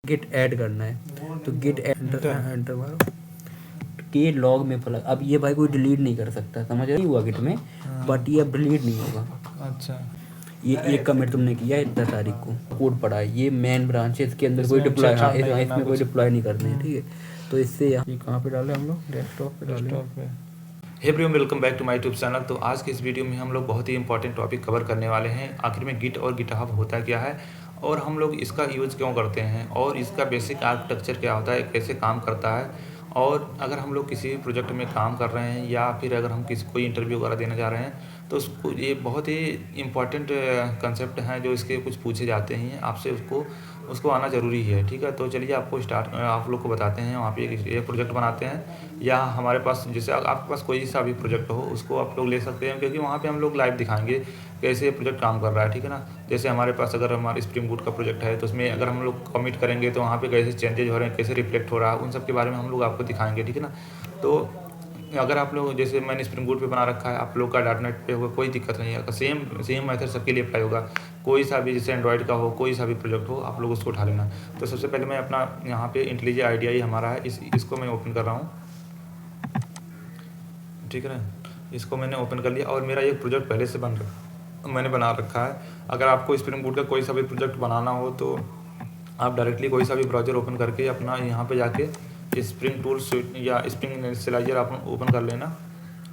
Git add करना है तो गिट एंटर मारो के लॉग में फलक। अब ये भाई कोई डिलीट नहीं कर सकता, समझ नहीं हुआ गिट में, बट ये अब डिलीट नहीं होगा। अच्छा, ये एक कमिट तुमने किया है 10 तारीख को, कोड पड़ा है, ये मेन ब्रांच है, इसके अंदर कोई डिप्लॉय, हाँ इसमें कोई डिप्लॉय नहीं करने है, ठीक है। तो इससे ये कहाँ पे डालें हम लोग, डेस्कटॉप पे डालें। Hey everyone, welcome back to my YouTube channel. तो आज के इस वीडियो में हम लोग बहुत ही इंपॉर्टेंट टॉपिक कवर करने वाले हैं। आखिर में गिट और गिटहब होता क्या है और हम लोग इसका यूज़ क्यों करते हैं और इसका बेसिक आर्किटेक्चर क्या होता है, कैसे काम करता है। और अगर हम लोग किसी प्रोजेक्ट में काम कर रहे हैं या फिर अगर हम किसी कोई इंटरव्यू वगैरह देने जा रहे हैं तो उसको ये बहुत ही इम्पॉर्टेंट कंसेप्ट हैं जो इसके कुछ पूछे जाते हैं आपसे, उसको आना ज़रूरी है, ठीक है। तो चलिए आपको आप लोग को बताते हैं। वहाँ पे एक प्रोजेक्ट बनाते हैं या हमारे पास जैसे आपके पास कोई सा भी प्रोजेक्ट हो उसको आप लोग ले सकते हैं, क्योंकि वहाँ पे हम लोग लाइव दिखाएंगे कैसे ये प्रोजेक्ट काम कर रहा है, ठीक है ना। जैसे हमारे पास अगर हमारे स्प्रिंग बूट का प्रोजेक्ट है तो उसमें अगर हम लोग कमिट करेंगे तो वहाँ पे कैसे चेंजेज हो रहे हैं, कैसे रिफ्लेक्ट हो रहा है, उन सब के बारे में हम लोग आपको दिखाएंगे, ठीक है ना। तो अगर आप लोग जैसे मैंने स्प्रिंग बूट पे बना रखा है, आप लोग का डॉट नेट पे होगा, कोई दिक्कत नहीं है। सेम मेथड सबके लिए अप्लाई होगा। कोई सा भी जैसे एंड्रॉइड का हो, कोई सा भी प्रोजेक्ट हो, आप लोग उसको उठा लेना। तो सबसे पहले मैं अपना यहाँ पे इंटेलिजेंट आईडिया हमारा है, इसको मैं ओपन कर रहा हूँ, ठीक है ना। इसको मैंने ओपन कर लिया और मेरा एक प्रोजेक्ट पहले से मैंने बना रखा है। अगर आपको स्प्रिंग बूट का कोई सा भी प्रोजेक्ट बनाना हो तो आप डायरेक्टली कोई सा भी ब्राउज़र ओपन करके अपना यहाँ पे जाके स्प्रिंग टूल स्विट या स्प्रिंग इनिशियलाइजर आप ओपन कर लेना,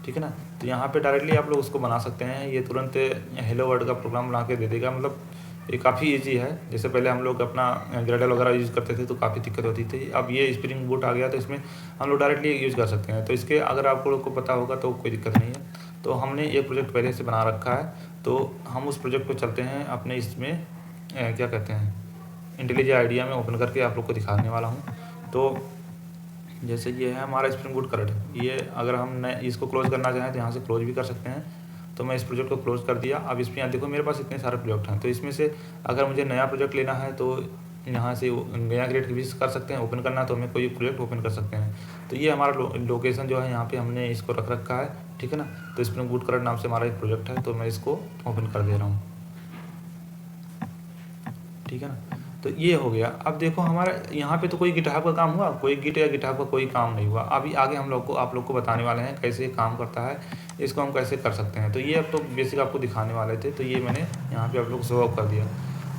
ठीक है ना। तो यहाँ पे डायरेक्टली आप लोग उसको बना सकते हैं। ये तुरंत हेलो वर्ल्ड का प्रोग्राम बना के दे देगा, मतलब ये काफ़ी ईजी है। जैसे पहले हम लोग अपना ग्रेडल वगैरह यूज़ करते थे तो काफ़ी दिक्कत होती थी। अब ये स्प्रिंग बूट आ गया तो इसमें हम लोग डायरेक्टली यूज़ कर सकते हैं। तो इसके अगर आप लोग को पता होगा तो कोई दिक्कत नहीं है। तो हमने ये प्रोजेक्ट पहले से बना रखा है, तो हम उस प्रोजेक्ट को चलते हैं अपने इसमें क्या कहते हैं इंटेलिजेंट आइडिया में ओपन करके आप लोग को दिखाने वाला हूँ। तो जैसे ये है हमारा स्प्रिंग बूट करंट, ये अगर हम इसको क्लोज करना चाहें तो यहाँ से क्लोज भी कर सकते हैं। तो मैं इस प्रोजेक्ट को क्लोज कर दिया। अब इसमें देखो मेरे पास इतने सारे प्रोजेक्ट हैं, तो इसमें से अगर मुझे नया प्रोजेक्ट लेना है तो यहाँ से नया क्रिएट भी कर सकते हैं। ओपन करना है तो हमें कोई प्रोजेक्ट ओपन कर सकते हैं। तो ये हमारा लोकेशन जो है यहाँ पे हमने इसको रख रखा है, ठीक है ना। तो स्प्रिंग बूट करंट नाम से हमारा एक प्रोजेक्ट है, तो मैं इसको ओपन कर दे रहा हूँ, ठीक है ना। तो ये हो गया। अब देखो हमारा यहाँ पे तो कोई गिटहब का काम हुआ, कोई गिट या गिटहब का कोई काम नहीं हुआ। अभी आगे हम लोग को आप लोग को बताने वाले हैं कैसे काम करता है, इसको हम कैसे कर सकते हैं। तो ये अब तो बेसिक आपको दिखाने वाले थे, तो ये मैंने यहाँ पे आप लोग को शो ऑफ कर दिया।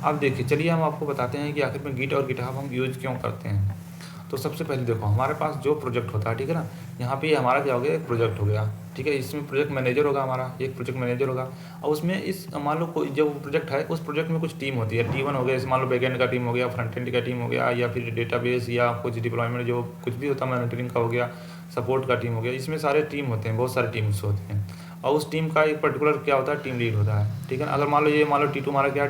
अब देखिए चलिए हम आपको बताते हैं कि आखिर में गिट और गिटहब हम यूज़ क्यों करते हैं। तो सबसे पहले देखो हमारे पास जो प्रोजेक्ट होता है, ठीक है ना, यहाँ पे हमारा क्या हो गया, एक प्रोजेक्ट हो गया, ठीक है। इसमें प्रोजेक्ट मैनेजर होगा, हमारा एक प्रोजेक्ट मैनेजर होगा। और उसमें इस मान लो कोई जो प्रोजेक्ट है उस प्रोजेक्ट में कुछ टीम होती है। T1 हो गया, जैसे मान लो बैकएंड का टीम हो गया, फ्रंट एंड का टीम हो गया, या फिर डेटाबेस या कुछ डिप्लॉयमेंट जो कुछ भी होता है, मॉनिटरिंग का हो गया, सपोर्ट का टीम हो गया। इसमें सारे टीम होते हैं, बहुत सारे टीम्स होते हैं। और उस टीम का एक पर्टिकुलर क्या होता है, टीम लीड होता है, ठीक है ना। अगर मान लो T2 हमारा क्या है,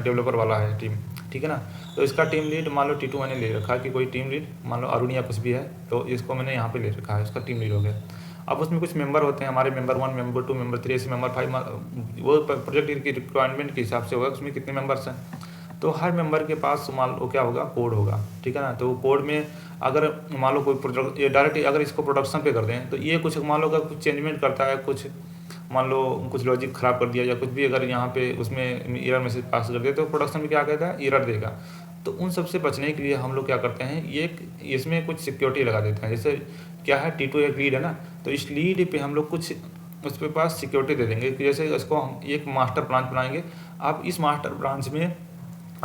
डेवलपर वाला है टीम, ठीक है ना। तो इसका टीम लीड मान लो T2 मैंने ले रखा है कि कोई टीम लीड मान लो अरुण या कुछ भी है, तो इसको मैंने यहाँ पे ले रखा है, इसका टीम लीड हो गया। अब उसमें कुछ मेंबर होते हैं हमारे, मेंबर 1, मेंबर 2, मेंबर 3, ऐसे मेंबर 5, वो प्रोजेक्ट की रिक्वायरमेंट के हिसाब से होगा उसमें कितने मेंबर्स हैं। तो हर मेंबर के पास मान लो क्या होगा, कोड होगा, ठीक है ना। तो कोड में अगर मान लो कोई प्रोजेक्ट ये डायरेक्ट अगर इसको प्रोडक्शन पे कर दें तो ये कुछ मान लो अगर कुछ चेंजमेंट करता है, कुछ मान लो कुछ लॉजिक ख़राब कर दिया या कुछ भी, अगर यहाँ पे उसमें एरर मैसेज पास कर दिया तो प्रोडक्शन में क्या कहता है, एरर देगा। तो उन सब से बचने के लिए हम लोग क्या करते हैं, ये इसमें कुछ सिक्योरिटी लगा देते हैं। जैसे क्या है, T2 एक लीड है ना, तो इस लीड पे हम लोग कुछ उस पे पास सिक्योरिटी दे देंगे कि जैसे इसको हम एक मास्टर ब्रांच बनाएंगे। अब इस मास्टर ब्रांच में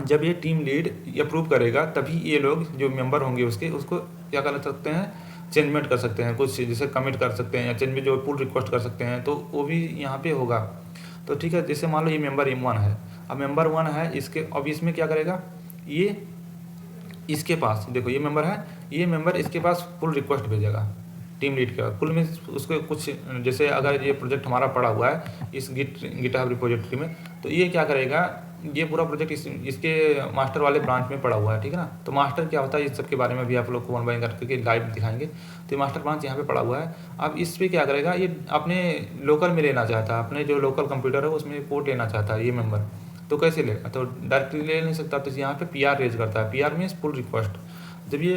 जब ये टीम लीड अप्रूव करेगा तभी ये लोग जो मेंबर होंगे उसको क्या कर सकते हैं, चेंजमेंट कर सकते हैं, कुछ जैसे कमिट कर सकते हैं या चेंज में जो पुल रिक्वेस्ट कर सकते हैं, तो वो भी यहाँ पे होगा। तो ठीक है, जैसे मान लो ये मेंबर M1 है, अब मेंबर 1 है इसके, अब इसमें क्या करेगा, ये इसके पास देखो ये मेंबर है, ये मेंबर इसके पास पुल रिक्वेस्ट भेजेगा टीम लीड के पुल में उसको कुछ, जैसे अगर ये प्रोजेक्ट हमारा पड़ा हुआ है इस गिटहब रिपोजिटरी में, तो ये क्या करेगा, ये पूरा प्रोजेक्ट इसके मास्टर वाले ब्रांच में पड़ा हुआ है, ठीक है ना। तो मास्टर क्या होता है इस सब के बारे में भी आप लोग को वन बाय करके लाइव दिखाएंगे। तो ये मास्टर ब्रांच यहाँ पे पड़ा हुआ है। अब इस पर क्या करेगा, ये अपने लोकल में लेना चाहता है, अपने जो लोकल कंप्यूटर है उसमें पोर्ट लेना चाहता है ये मेंबर, तो कैसे लेगा, तो डायरेक्टली ले नहीं सकता। तो यहाँ पे PR रेज करता है, PR मीन्स पुल रिक्वेस्ट। जब ये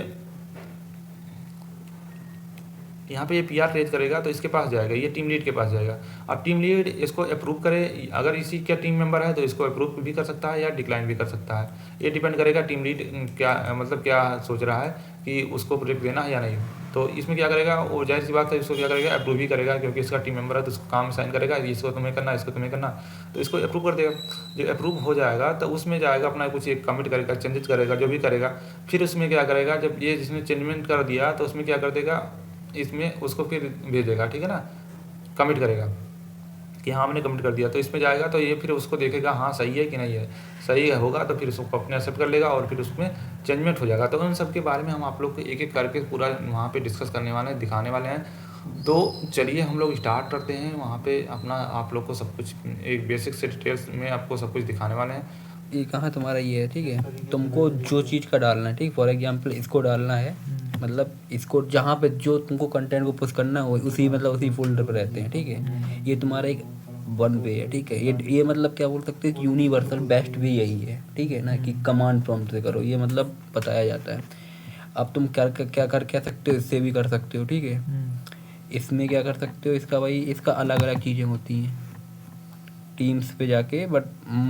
यहाँ पे ये पीआर रेज करेगा तो इसके पास जाएगा, ये टीम लीड के पास जाएगा। अब टीम लीड इसको अप्रूव करे, अगर इसी का टीम मेंबर है तो इसको अप्रूव भी कर सकता है या डिक्लाइन भी कर सकता है। ये डिपेंड करेगा टीम लीड क्या मतलब क्या सोच रहा है कि उसको प्रोजेक्ट देना है या नहीं। तो इसमें क्या करेगा, वो जाहिर सी बात है इसको क्या करेगा, अप्रूव ही करेगा, क्योंकि इसका टीम मेंबर है तो इसको काम साइन करेगा, इसको तुम्हें करना, इसको तुम्हें करना, तो इसको अप्रूव कर देगा। जब अप्रूव हो जाएगा तो उसमें जाएगा अपना कुछ एक कमिट करेगा, चेंजेस करेगा, जो भी करेगा। फिर उसमें क्या करेगा, जब ये जिसने चेंजमेंट कर दिया तो उसमें क्या कर देगा, इसमें उसको फिर भेजेगा, ठीक है ना, कमिट करेगा कि हाँ हमने कमिट कर दिया। तो इसमें जाएगा तो ये फिर उसको देखेगा हाँ सही है कि नहीं है, सही होगा तो फिर उसको अपने एक्सेप्ट कर लेगा और फिर उसमें चेंजमेंट हो जाएगा। तो उन सब के बारे में हम आप लोग को एक एक करके पूरा वहाँ पे डिस्कस करने वाले हैं, दिखाने वाले हैं। तो चलिए हम लोग स्टार्ट करते हैं। वहाँ पे अपना आप लोग को सब कुछ एक बेसिक से डिटेल्स में आपको सब कुछ दिखाने वाले हैं। ये कहाँ तुम्हारा ये है, ठीक है, तुमको जो चीज़ का डालना है, ठीक, फॉर एग्जांपल इसको डालना है, मतलब इसको जहाँ पे जो तुमको कंटेंट को पुश करना है उसी मतलब उसी फोल्डर पे रहते हैं, ठीक है। ये तुम्हारा एक वन वे है, ठीक है। ये मतलब क्या बोल सकते हैं, यूनिवर्सल बेस्ट वे यही है, ठीक है ना, कि कमांड प्रॉम्प्ट से करो, ये मतलब बताया जाता है। अब तुम क्या सकते हो, इससे भी कर सकते हो, ठीक है। इसमें क्या कर सकते हो, इसका भाई इसका अलग अलग चीज़ें होती हैं टीम्स पे जाके, बट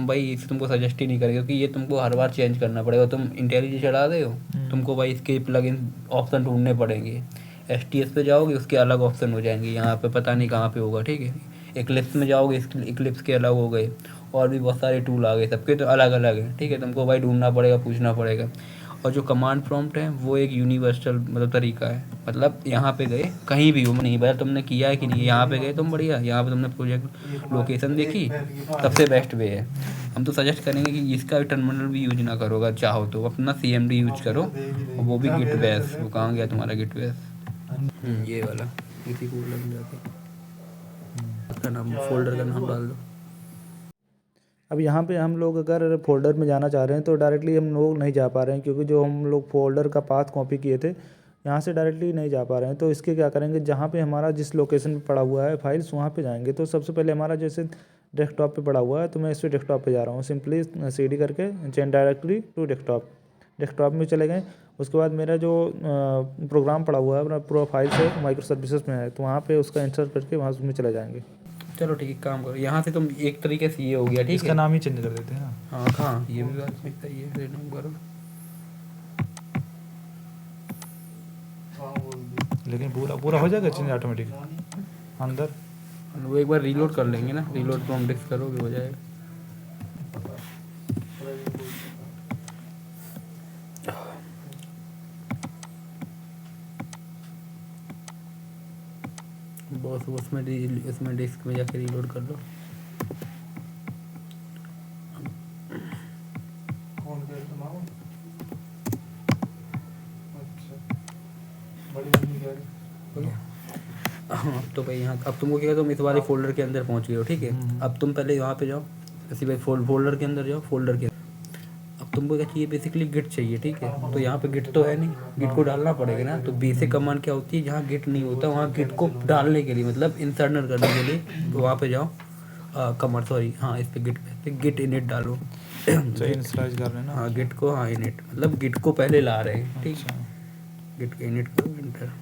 भाई इसे तुमको सजेस्ट ही नहीं करेगा क्योंकि ये तुमको हर बार चेंज करना पड़ेगा। तुम इंटेलिजेंस चढ़ा दे हो, तुमको भाई इसके प्लगइन ऑप्शन ढूंढने पड़ेंगे। एसटीएस पे जाओगे उसके अलग ऑप्शन हो जाएंगे, यहाँ पे पता नहीं कहाँ पे होगा, ठीक है। एक्लिप्स में जाओगे, एक्लिप्स के अलग हो गए, और भी बहुत सारे टूल आ गए, सबके तो अलग अलग है, ठीक है। तुमको भाई ढूंढना पड़ेगा, पूछना पड़ेगा। और जो कमांड प्रॉम्प्ट है वो एक यूनिवर्सल मतलब तरीका है, मतलब यहाँ पे गए कहीं भी हो, नहीं पता तुमने किया है कि नहीं, यहाँ पे गए तुम बढ़िया, यहाँ पे तुमने प्रोजेक्ट लोकेशन देखी, सबसे बेस्ट वे है। हम तो सजेस्ट करेंगे कि इसका टर्मिनल भी यूज ना करो, अगर चाहो तो अपना CMD यूज करो, और वो भी गिट बेस। वो कहाँ गया तुम्हारा गिट बेस, ये वाला, इसी फोल्डर में जाके उसका नाम, फोल्डर का नाम डाल दो। अब यहाँ पे हम लोग अगर फोल्डर में जाना चाह रहे हैं तो डायरेक्टली हम लोग नहीं जा पा रहे हैं, क्योंकि जो हम लोग फोल्डर का पाथ कॉपी किए थे यहाँ से डायरेक्टली नहीं जा पा रहे हैं। तो इसके क्या करेंगे, जहाँ पे हमारा जिस लोकेशन पे पड़ा हुआ है फाइल्स, वहाँ पे जाएंगे। तो सबसे पहले हमारा जैसे डेस्कटॉप पे पड़ा हुआ है तो मैं इस पर डेस्कटॉप पे जा रहा हूँ, सिंपली CD करके चेंज डायरेक्टली टू डेस्कटॉप में चले गए। उसके बाद मेरा जो प्रोग्राम पड़ा हुआ है अपना पूरा फाइल से माइक्रो सर्विसेज में है, तो वहाँ पर उसका इंसर्ट करके वहाँ उसमें चले जाएंगे। चलो ठीक है, काम करो, यहाँ से तुम एक तरीके से ये हो गया, ठीक है। इसका नाम ही चेंज कर देते हैं ना। हाँ हाँ, ये भी बात सही है, रिन्यू करो। लेकिन पूरा हो जाएगा चेंज ऑटोमेटिक अंदर। वो एक बार रीलोड कर लेंगे ना, रीलोड प्रॉम्प्ट डिस्क करोगे हो जाएगा। बस उसमें डिस्क में जाके रीलोड कर लो। हाँ तो भाई यहाँ अब तुमको क्या, तुम इस वाले फोल्डर के अंदर पहुँच गए हो, ठीक है। अब तुम पहले यहाँ पे जाओ, ऐसे भाई फोल्डर के अंदर जाओ, फोल्डर के अब तुमको क्या चाहिए, बेसिकली गिट चाहिए, ठीक है। तो यहाँ पे गिट तो है नहीं, गिट को डालना पड़ेगा ना। तो बेसिक कमांड क्या होती है, जहाँ गिट नहीं होता वहाँ गिट को डालने के लिए, मतलब इंसर्ट करने के लिए, तो वहाँ पे जाओ कमांड, सॉरी हाँ, इस पे गिट इनिट डालो। इनिशियलाइज कर रहे हैं ना। हाँ गिट को, हाँ इनिट मतलब गिट को पहले ला रहे हैं, ठीक है। गिट इनिट करो, एंटर।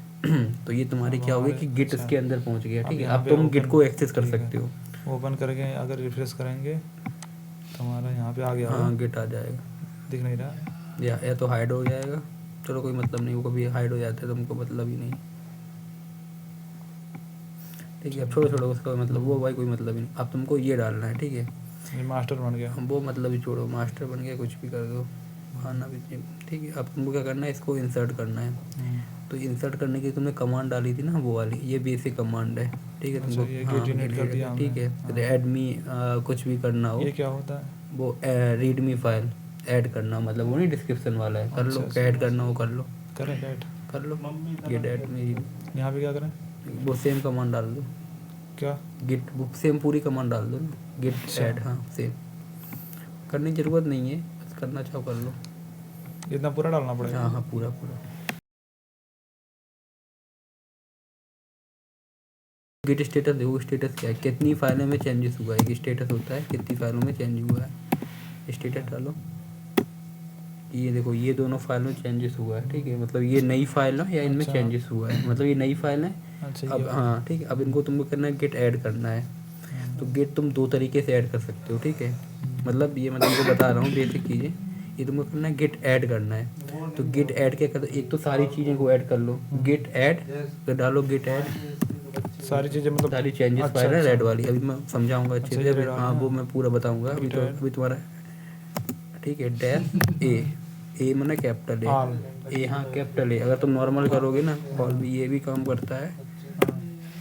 तो ये तुम्हारी क्या होगी कि गिट इसके अंदर पहुंच गया, ठीक है। अब तुम गिट को एक्सेस कर सकते हो। ओपन करके अगर रिफ्रेश करेंगे तो हमारा यहाँ पे आ गया। हाँ गिट आ जाएगा, दिख नहीं रहा, या तो हाइड हो जाएगा। चलो कोई मतलब नहीं, वो कभी हाइड हो जाता है, तुमको मतलब ही नहीं, ठीक है। अब छोड़ो उसका मतलब, वो भाई कोई मतलब ही नहीं। अब तुमको ये डालना है, ठीक है। ये मास्टर बन गया, वो मतलब ही छोड़ो, मास्टर बन गया, कुछ भी कर दो, खाना भी नहीं, ठीक है। अब तुमको क्या करना है, इसको इंसर्ट करना है। तो इंसर्ट करने की तुमने कमांड डाली थी ना, वो वाली, ये बेसिक कमांड है, ठीक है। तुमको हाँ ठीक है, एडमी कुछ भी करना हो, ये क्या होता है, वो रीडमी फाइल ऐड करना, मतलब वो नहीं डिस्क्रिप्शन वाला है, कर लो, ऐड करना हो कर लो, करें ऐड कर लो। गिट ऐड में यहाँ पे क्या करें, वो सेम कमांड डाल दो, क्या गिट बुक सेम पूरी कमांड डाल दो, गिट ऐड, हाँ सेम, करने की ज़रूरत नहीं है, बस करना चाहो कर लो। इतना पूरा डालना पड़ेगा, हाँ हाँ पूरा। गिट स्टेटस देखो, स्टेटस क्या है, कितनी फाइलों में चेंजेस हुआ है, एक स्टेटस होता है कितनी फाइलों में चेंज हुआ है। स्टेटस डालो, ये देखो ये दोनों फाइलों में चेंजेस हुआ है, ठीक है। मतलब ये नई फाइल है या इनमें चेंजेस हुआ है, मतलब ये नई फाइल है अच्छा, ये अब वाला। हाँ ठीक है, अब इनको तुमको करना है गिट ऐड करना है। तो गिट तुम 2 तरीके से ऐड कर सकते हो, ठीक है। मतलब ये मैं तुमको बता रहा हूँ बेसिक चीज़ें। ये तुमको करना है गिट ऐड करना है। तो गिट ऐड क्या करते, एक तो सारी चीज़ें को ऐड कर लो, गिट ऐड तो डालो गिट ऐड, सारी चीज़ें मतलब सारी चेंजेस अच्छा, फाइल है अच्छा। रेड वाली, अभी मैं समझाऊंगा अच्छे अच्छा, से। ये अभी red वाली, हाँ वो हाँ। मैं पूरा बताऊंगा अभी। तो Red। अभी तुम्हारा ठीक है डैश ए मैंने कैपिटल All। ए हाँ कैपिटल ए। अगर तुम नॉर्मल करोगे ना ऑल भी, ये भी काम करता है,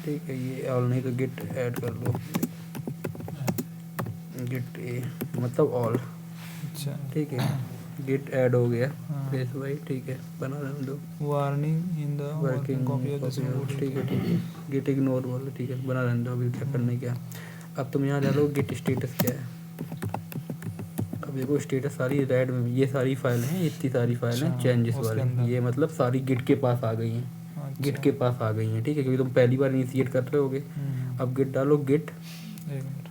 ठीक है। ये ऑल नहीं तो गिट ऐड कर लो, गिट ए मतलब ऑल, अच्छा। ठीक है। गिट ऐड हो गया हाँ। फेस भाई, ठीक है। बना रहने दो warning in the working copy of this copy, ठीक है ठीक है। गिट इग्नोर वाला, ठीक है बना रहने दो। अभी क्या करने क्या, अब तुम यहाँ डालो गिट स्टेटस क्या है। अब देखो स्टेटस सारी रेड में, ये सारी फाइल हैं, इतनी सारी फाइल हैं अच्छा, चेंजेस उसके वाली, अंदर। ये मतलब सारी गिट के पास आ गई हैं, गिट अच्छा। के पास आ गई हैं, ठीक है। क्योंकि तुम पहली बार इनिशिएट कर रहे होगे। अब गिट डालो गिट, एक मिनट।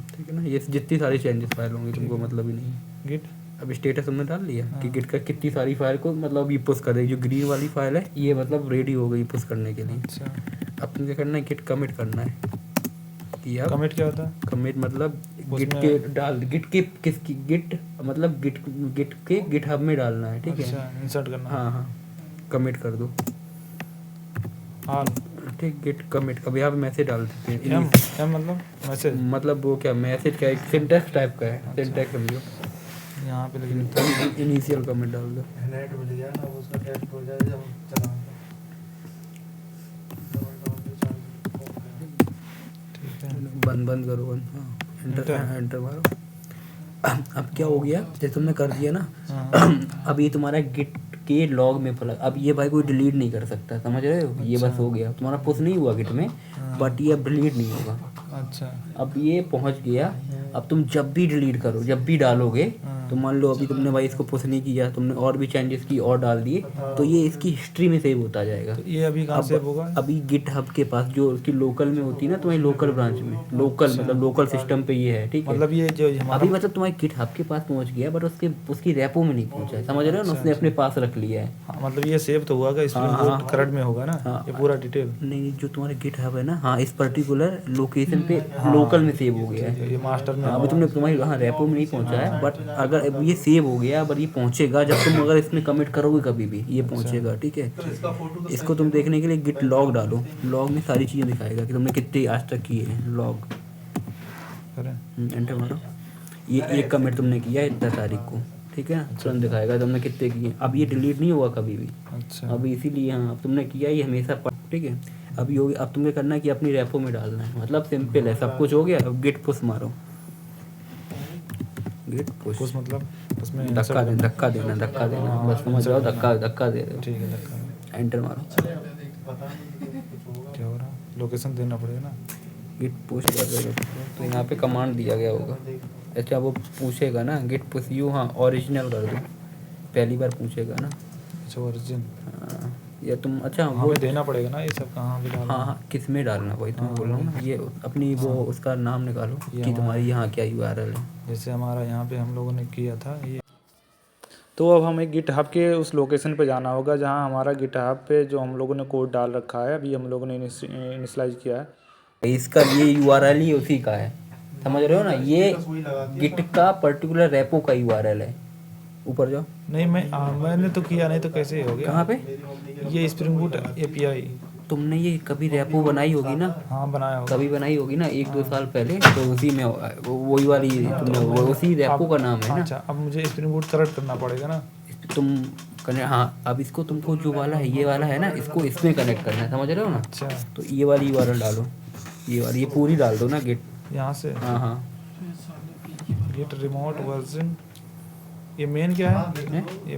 ठीक है ना। ये जितनी सारी चेंजेस फाइल होंगी तुमको मतलब ही नहीं। गिट। अब स्टेटस हमने डाल लिया कि हाँ। गिट का कितनी सारी फाइल को मतलब ये पुश कर देगी। जो ग्रीन वाली फाइल है ये मतलब रेडी हो गई पुश करने के लिए। अच्छा। अब तुम क्या करना है, गिट कमिट करना है कि अब कमिट क्या होता है? कमिट मतलब गिट उसमें- के डाल, गिट के किसकी गिट मतलब गिट के गिट हब में डालना है, ठीक है। अच्छा, इंसर्ट करना। हाँ हाँ कमिट कर दो, ऑल। ठीक। गिट कमिट, अब यहाँ पे मैसेज डाल देते हैं। एम एम मतलब मैसेज। मतलब वो क्या मैसेज का एक सिंटैक्स टाइप का है, सिंटैक्स समझो। यहाँ पे लिख देते हैं। इनिशियल कमिट डाल दो, नेट मिल गया ना, उसका टेस्ट हो जाए जब चलाएंगे। ठीक है। बंद करो बंद, हाँ Enter। एंटर मारो। अब क्या हो गया, जैसे तुमने कर दिया ना, हाँ। अब ये तुम्हारा गिट के लॉग में फलक, अब ये भाई कोई डिलीट नहीं कर सकता, समझ रहे हो। ये बस अच्छा। हो गया तुम्हारा पुश नहीं हुआ गिट में, हाँ। बट ये अब डिलीट नहीं होगा। अच्छा। अब ये पहुंच गया। अब तुम जब भी डिलीट करो, जब भी डालोगे, हाँ। तो मान लो अभी तुमने भाई इसको पुश नहीं किया, तुमने और भी चेंजेस की और डाल दिए, तो ये इसकी हिस्ट्री में सेव होता जाएगा। तो ये अभी कहाँ सेव होगा? अभी गिट हब के पास जो उसकी लोकल में होती है ना, तुम्हारी लोकल ब्रांच में, लोकल मतलब लोकल सिस्टम पे ये है, ठीक है। मतलब ये जो हमारा अभी मतलब तुम्हारे गिट हब के पास पहुंच गया, बट उसकी रेपो में नहीं पहुंचा है, समझ रहे हो ना। उसने अपने पास रख लिया है। हाँ, मतलब ये सेव तो हुआ का स्प्रिंग हाँ, बूट करंट में होगा ना, हाँ। ये पूरा डिटेल। नहीं, जो तुम्हारे गिट हब है ना, हाँ इस पर्टिकुलर लोकेशन पे लोकल में सेव हो गया है। ये मास्टर में हाँ, अभी तुमने तुम्हारी हाँ रेपो में नहीं पहुंचा है, बट अगर अब ये सेव हो गया, बट ये पहुंचेगा जब तुम अगर इसमें कमिट करोगे कभी भी, ये पहुंचेगा, ठीक है। इसको तुम देखने के लिए गिट लॉग डालो, लॉग में सारी चीज़ें दिखाएगा कि तुमने कितने आज तक किए हैं। लॉग करें। एंटर मारो, ये एक कमिट तुमने किया है इतना तारीख को, ठीक है ना। तुरंत दिखाएगा तुमने कितने किए। अब ये डिलीट नहीं हुआ कभी भी, अच्छा। अब इसीलिए हाँ अब तुमने किया ये हमेशा ठीक है। अभी हो गया, अब तुम्हें करना है कि अपनी रेपो में डालना है, मतलब सिंपल है, सब कुछ हो गया। अब गिट पुश मारो, गिट पुश कुछ मतलब उसमें धक्का insert करना। धक्का देना, धक्का देना, बस समझ जाओ, धक्का दे रहे हो। ठीक है, धक्का। एंटर मारो, क्या हो रहा है? लोकेशन देना पड़ेगा ना। गिट पुश कर रहे हो तो यहाँ पे कमांड दिया गया होगा। अच्छा वो पूछेगा ना गिट पुश यू, हाँ ओरिजिनल कर दो, पहली बार पूछेगा ना। अच्छा, ओरिजिन हाँ, या तुम अच्छा वो हमें देना पड़ेगा ना, ये सब कहाँ पे डालना? हाँ हाँ किस में डालना, वही तो मैं बोल रहा हूँ ना। ये अपनी वो उसका नाम निकालो ये कि तुम्हारी यहाँ क्या URL है। जैसे हमारा यहाँ पे हम लोगों ने किया था ये। तो अब हमें गिटहब के उस लोकेशन पे जाना होगा जहाँ हमारा गिटहब पे जो हम लोगों ने कोड डाल रखा है, अभी हम लोगों ने इनिशियलाइज किया है। इसका ये URL ही उसी का है, समझ रहे हो ना। ये गिट का पर्टिकुलर रेपो का URL है। ऊपर जाओ। नहीं मैंने तो किया नहीं, तो कैसे हो गया? कहाँ पे? ये स्प्रिंग बूट API। तुमने ये कभी रेपो बनाई होगी ना, हाँ, बनाया होगा। कभी बनाई होगी ना 1-2 साल पहले, तो उसी में वही वाली तुमने उसी रेपो का नाम है ना। अच्छा, अब मुझे स्प्रिंग बूट करेक्ट करना पड़ेगा ना। तुम हाँ अब इसको तुमको जो वाला है ये वाला है ना, इसको इसमें कनेक्ट करना है, समझ रहे हो ना। अच्छा, तो ये वाली URL डालो, ये वाली, ये पूरी डाल दो ना गिट। यहाँ से हाँ हाँ गिट रिमोट वर्जन। ये मेन क्या है? ये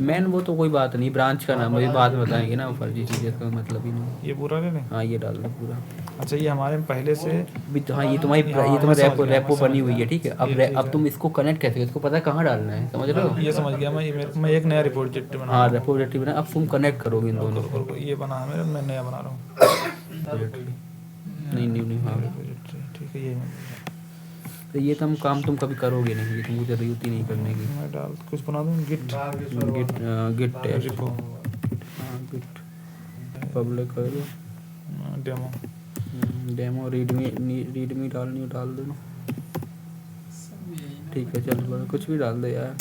मैन वो तो कोई बात नहीं, ब्रांच का नाम, अभी बाद में बताएंगे ना, फर्जी चीज़ का मतलब ही नहीं। ये पूरा ले लें? हाँ ये डाल दो पूरा। अच्छा, ये हमारे में पहले से हाँ ये तुम्हारी हाँ, ये तुम्हारी मैं समझ रेपो गया, रेपो मैं समझ बनी हुई है, गया। ठीक है। अब ये ठीक अब है। तुम इसको कनेक्ट कैसे, इसको पता है कहाँ डालना है, समझ रहे हो। ये समझ गया मैं एक नया रिपोजिटरी बना हाँ रेपोजिटरी बना, अब तुम कनेक्ट करोगे इन दोनों को। को। ये बना है मेरा, मैं नया बना रहा हूँ। नहीं हाँ रिपोजिटरी, ठीक है। ये तो ये तुम काम तुम कभी करोगे नहीं, ये तुमको जरूरत ही नहीं करने की। मैं डाल कुछ बना दूँ। Git git test, repo. हाँ गिट पब्लिक कर दो। डेमो डेमो रीडमी डाल दो ना। ठीक है चल बड़ा कुछ भी डाल दो यार।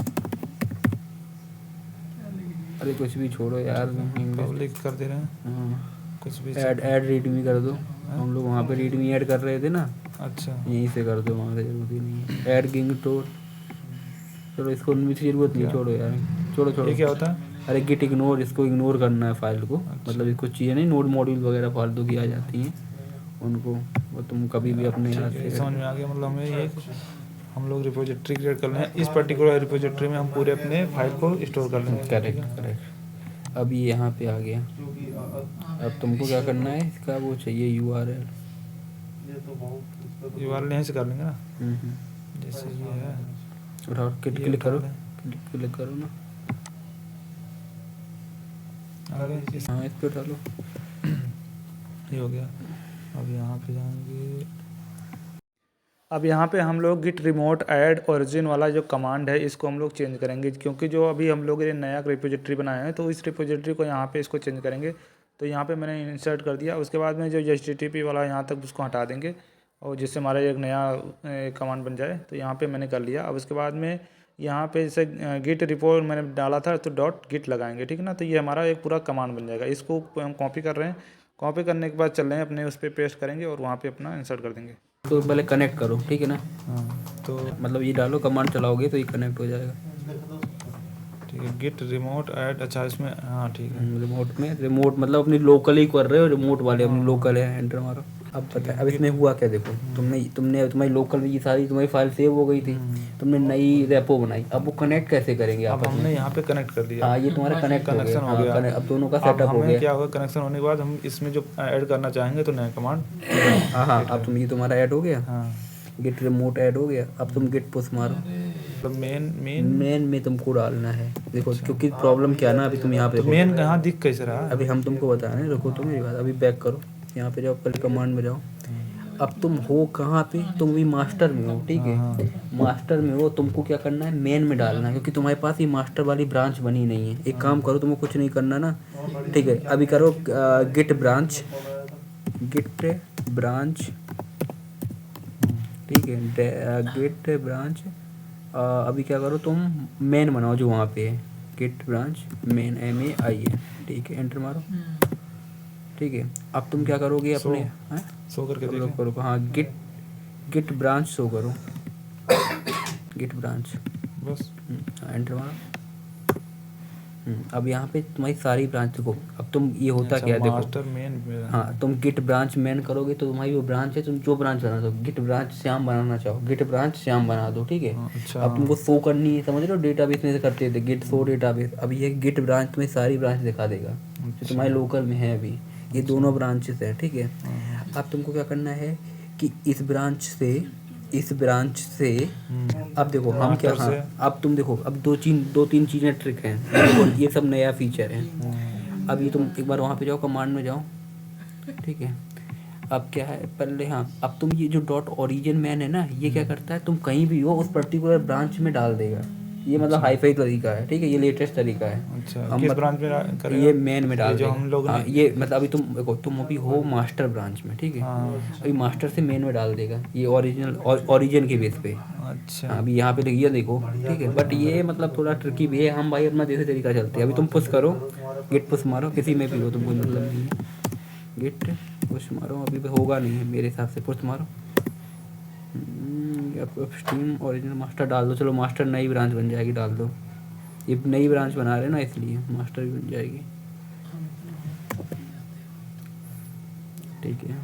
अरे कुछ भी छोड़ो यार इंग्लिश। पब्लिक कर दे रहे हैं हाँ कुछ भी। ऐड रीडमी कर दो। हम लोग वहाँ पे रीडमी ऐड कर रहे थे ना, अच्छा यहीं से कर दो, वहाँ से जरूरत ही नहीं है। ऐड किंग टोर, चलो इसको उनमें से जरूरत नहीं, छोड़ो यार, छोड़ो ये क्या होता है? अरे गिट इग्नोर, इसको इग्नोर करना है फाइल को। मतलब इसको चाहिए नहीं, नोड मॉड्यूल वगैरह फालतू की आ जाती हैं उनको, वो तुम कभी भी अपने यहाँ से। समझ में आ गया। मतलब हमें ये हम लोग रिपोजिटरी क्रिएट कर लें, इस पर्टिकुलर रिपोजिटरी में हम पूरे अपने फाइल को स्टोर कर लेंगे। करेक्ट। अब ये यहाँ पे आ गया। अब तुमको क्या करना है, इसका वो चाहिए URL। URL यहीं से कर लेंगे ना, जैसे ये है। उठाओ क्लिक करो, क्लिक करो ना। आगे हाँ इस पे डालो। ये हो गया। अब यहाँ पे जाएंगे। अब यहाँ पे हम लोग गिट रिमोट ऐड ओरिजिन वाला जो कमांड है इसको हम लोग चेंज करेंगे, क्योंकि जो अभी हम लोग ये नया रिपोजिटरी बनाया है तो इस रिपोजिटरी को यहाँ पे इसको चेंज करेंगे। तो यहाँ पे मैंने इंसर्ट कर दिया। उसके बाद में जो HTTP वाला यहाँ तक उसको हटा देंगे और जिससे हमारा एक नया कमांड बन जाए। तो यहाँ पे मैंने कर लिया। अब उसके बाद में यहाँ पे जैसे गिट रिपोर्ट मैंने डाला था तो .git लगाएंगे, ठीक है ना। तो ये हमारा एक पूरा कमांड बन जाएगा। इसको हम कॉपी कर रहे हैं। कॉपी करने के बाद चल रहे हैं अपने उस पर पेस्ट करेंगे और वहाँ पे अपना इंसर्ट कर देंगे। तो पहले कनेक्ट करो, ठीक है ना। हाँ तो मतलब ये डालो, कमांड चलाओगे तो ये कनेक्ट हो जाएगा। ठीक है। गिट रिमोट ऐड, अच्छा इसमें, हाँ ठीक है। रिमोट मतलब अपनी लोकल ही कर रहे हो, रिमोट वाले अपनी लोकल है, एंटर मारो। अब पता है, अब इसमें हुआ क्या देखो, तुमने तुम्हारी लोकल में ये सारी तुम्हारी फाइल सेव हो गई थी, तुमने नई रेपो बनाई। अब वो कनेक्ट कैसे करेंगे अब आपस में? हमने यहाँ पे कनेक्ट कर दिया। हाँ ये तुम्हारा कनेक्ट हो कनेक्शन हो गया। गया। अब दोनों का अब सेटअप हो हमें गया। क्या होगा, कनेक्शन होने के बाद हम इसमें जो ऐड करना चाहेंगे तो नया कमांड। हाँ अब तुम, ये तुम्हारा ऐड हो गया, हाँ गिट रिमोट ऐड हो गया। अब तुम गिट पुश मारो। मतलब मेन मेन में तुमको डालना है। देखो क्योंकि प्रॉब्लम क्या है ना, अभी तुम यहाँ पे तो मेन कहाँ दिख कैसे रहा है? अभी हम तुमको बता रहे हैं, रुको तुम मेरी बात। अभी बैक करो, यहाँ पे जाओ, पहले कमांड में जाओ। अब तुम हो कहाँ पे, तुम भी मास्टर में हो, ठीक है। मास्टर में हो, तुमको क्या करना है, मेन में डालना है, क्योंकि तुम्हारे पास ये मास्टर वाली ब्रांच बनी नहीं है। एक काम करो, तुमको कुछ नहीं करना ना, ठीक है। अभी करो गिट ब्रांच, ठीक है, गिट ब्रांच। अभी क्या करो, तुम मेन बनाओ जो वहाँ पे है, गिट ब्रांच मेन, MAIN, ठीक है। एंटर मारो, ठीक है। अब तुम क्या करोगे अपने, शो करके देखें। करो हाँ, गिट ब्रांच शो करो, गिट ब्रांच, बस एंटर मारो। अब यहाँ पे तुम्हारी सारी ब्रांच देखो। अब तुम ये होता अच्छा, क्या है देखो, मास्टर मेन। हाँ तुम गिट ब्रांच मेन करोगे तो तुम्हारी वो ब्रांच है, तुम जो ब्रांच बनाना चाहो, गिट ब्रांच श्याम बनाना चाहो, गिट ब्रांच श्याम बना दो, ठीक है। अच्छा अब तुमको शो करनी है, समझ रहे हो, डेटाबेस में से करते थे गिट शो डेटाबेस। अब ये गिट ब्रांच तुम्हें सारी ब्रांच दिखा देगा जो तुम्हारे लोकल में है अभी। ये दोनों ब्रांचेस है, ठीक है। अब तुमको क्या करना है कि इस ब्रांच से अब देखो हम क्या, हाँ अब तुम देखो, अब दो तीन चीज़ें ट्रिक हैं। देखो ये सब नया फीचर है। अब ये तुम एक बार वहाँ पे जाओ, कमांड में जाओ, ठीक है। अब क्या है पहले, हाँ अब तुम ये जो .origin मैन है ना, ये क्या करता है, तुम कहीं भी हो उस पर्टिकुलर ब्रांच में डाल देगा। ये मतलब हाईफाई तरीका है, ठीक है, ये लेटेस्ट तरीका है। अच्छा किस ब्रांच में करेगा? ये मेन में डाल जो देगा। हम लोग हाँ ये मतलब अभी तुम देखो, तुम अभी हो मास्टर ब्रांच में, ठीक है। हाँ अभी मास्टर से मेन में डाल देगा, ये ओरिजिन के बेस पे। अच्छा हाँ, अभी यहाँ पे देखिए, देखो ठीक है। बट ये मतलब थोड़ा ट्रिकी भी है, हम भाई अपना जैसे तरीका चलते हैं। अभी तुम पुश करो, गिट पुश मारो, किसी में भी हो, तुमको मतलब नहीं है, गिट पुश मारो। अभी भी होगा नहीं है मेरे हिसाब से, पुश मारो। स्टीम ओरिजिनल मास्टर डाल दो। चलो मास्टर नई ब्रांच बन जाएगी, डाल दो। ये नई ब्रांच बना रहे हैं ना, इसलिए मास्टर भी बन जाएगी, ठीक है।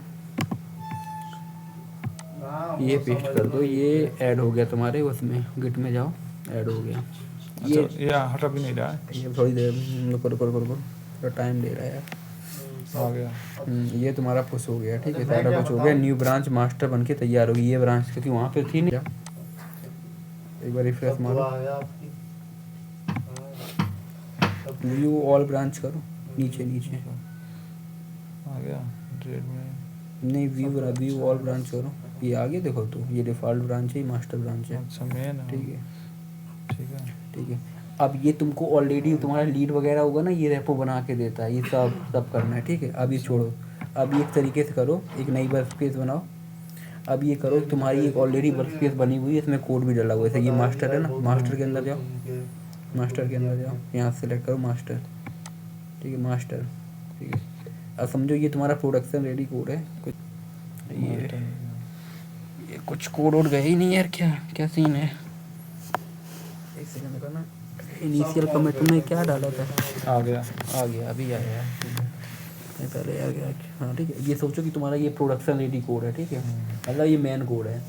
ये पेस्ट कर दो, ये ऐड हो गया तुम्हारे उसमें, गिट में जाओ, ऐड हो गया। ये हटा भी नहीं रहा है। ये थोड़ी देर करो, थोड़ा टाइम ले रहा है यार। आ गया। ये तुम्हारा पुश हो गया, ठीक है, सारा कुछ हो गया। न्यू ब्रांच मास्टर बन के तैयार होगी। ये ब्रांच क्योंकि वहाँ पे थी नहीं। एक बार रिफ्रेश मारो, व्यू ऑल ब्रांच करो, नीचे आ गया ट्रेड में। नहीं, व्यू ऑल ब्रांच करो, ये आगे देखो। तो ये डिफ़ॉल्ट ब्रांच है, मास्टर ब्रांच है, अच्छा मेन, ठीक है। अब ये तुमको ऑलरेडी तुम्हारा लीड वगैरह होगा ना, ये रेपो बना के देता है। ये सब करना है, ठीक है। अब ये छोड़ो, अब ये एक तरीके से करो, एक नई वर्क स्पेस बनाओ। अब ये करो, तुम्हारी एक ऑलरेडी वर्क स्पेस बनी हुई है, इसमें कोड भी डला हुआ है। जैसे ये मास्टर है ना, मास्टर के अंदर जाओ, मास्टर के अंदर जाओ, यहाँ सेलेक्ट करो मास्टर, ठीक है, मास्टर, ठीक है। अब समझो ये तुम्हारा प्रोडक्शन रेडी कोड है। कुछ ये कुछ कोड वोड गए ही नहीं यार, क्या क्या सीन है। एक सेकंड का ना, इनिशियल कमिट में क्या डाला था, आ गया। अभी आया ये पहले आ गया। हाँ ठीक है, ये सोचो कि तुम्हारा ये प्रोडक्शन रेडी कोड है, ठीक है, मतलब ये मेन कोड है।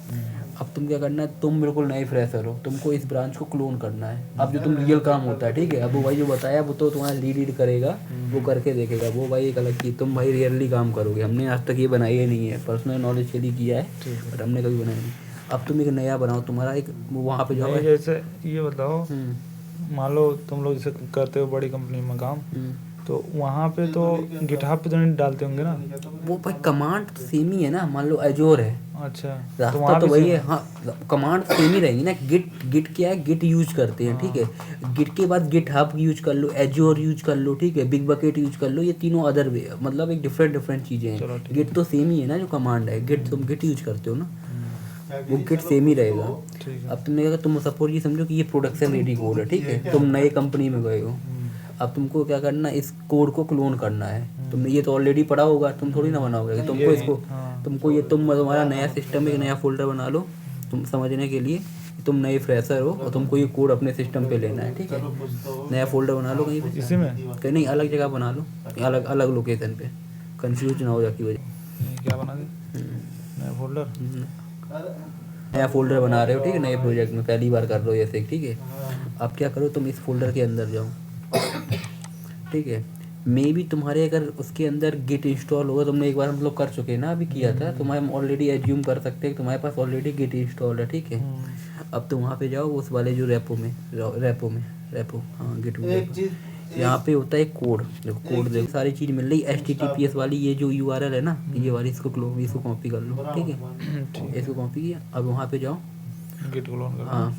अब तुम क्या करना है, तुम बिल्कुल नए फ्रेशर हो, तुमको इस ब्रांच को क्लोन करना है। अब जो तुम रियल काम होता है, ठीक है, अब वो भाई जो बताया वो तो तुम्हारा लीड करेगा, वो करके देखेगा, वो भाई एक अलग चीज़। तुम भाई रियली काम करोगे। हमने आज तक ये बनाई ही नहीं है, पर्सनल नॉलेज के लिए किया है, बट हमने कभी बनाया नहीं। अब तुम एक नया बनाओ, तुम्हारा एक वहाँ पे जाओ। जैसे ये बताओ, मान लो तुम लोग जैसे करते हो बड़ी कंपनी में काम, तो वहाँ पे तो गिटहब पे तो नहीं डालते होंगे ना? वो भाई कमांड सेम ही है ना, मान लो एजोर है, अच्छा, रास्ता तो वही है। हाँ, कमांड सेम ही रहेंगी ना। गिट क्या है, गिट यूज करते हैं, ठीक है। गिट के बाद गिट हब यूज कर लो, एजोर यूज कर लो, ठीक है, बिग बकेट यूज कर लो। ये तीनों अदर वे, मतलब एक डिफरेंट चीज़ें हैं। गिट तो सेम ही है ना, जो कमांड है गिट, तुम गिट यूज करते हो ना, वो गिट सेम ही रहेगा। अब तुमने कहा, तुम सपोज ये समझो कि ये प्रोडक्शन रेडी कोड है, ठीक है, तुम नए कंपनी में गए हो। अब तुमको क्या करना है, इस कोड को क्लोन करना है। तुमने ये तो ऑलरेडी पढ़ा होगा, तुम थोड़ी ना बनाओगे। तुमको इसको तुमको ये तुम्हारा नया सिस्टम, एक नया फोल्डर बना लो तुम समझने के लिए। तुम नए फ्रेशर हो और तुमको ये कोड अपने सिस्टम पे लेना है, ठीक है। नया फोल्डर बना लो कहीं पे, इसी में कहीं नहीं, अलग जगह बना लो, अलग अलग लोकेशन पे, कंफ्यूज ना हो जाती वजह। क्या बना दे, नया फोल्डर, नया फोल्डर बना रहे हो, ठीक है, नए प्रोजेक्ट में पहली बार कर रहे हो जैसे, ठीक है। अब क्या करो, तुम इस फोल्डर के अंदर जाओ, ठीक है। मे भी तुम्हारे अगर उसके अंदर गिट इंस्टॉल होगा, तुमने एक बार हम लोग कर चुके हैं ना, अभी किया था, तो हम ऑलरेडी एज्यूम कर सकते हैं कि तुम्हारे पास ऑलरेडी गिट इंस्टॉल है, ठीक है। अब तुम वहाँ पे जाओ, उस वाले जो रेपो, हाँ गिट, यहाँ पे होता है कोड। देखो कोड, देखो सारी चीज़ मिल रही। HTTPS वाली ये जो URL है ना, ये वाली, इसको कॉपी कर लो, ठीक है, इसको कॉपी किया। अब वहाँ पे जाओ, गिट क्लोन कर, हाँ,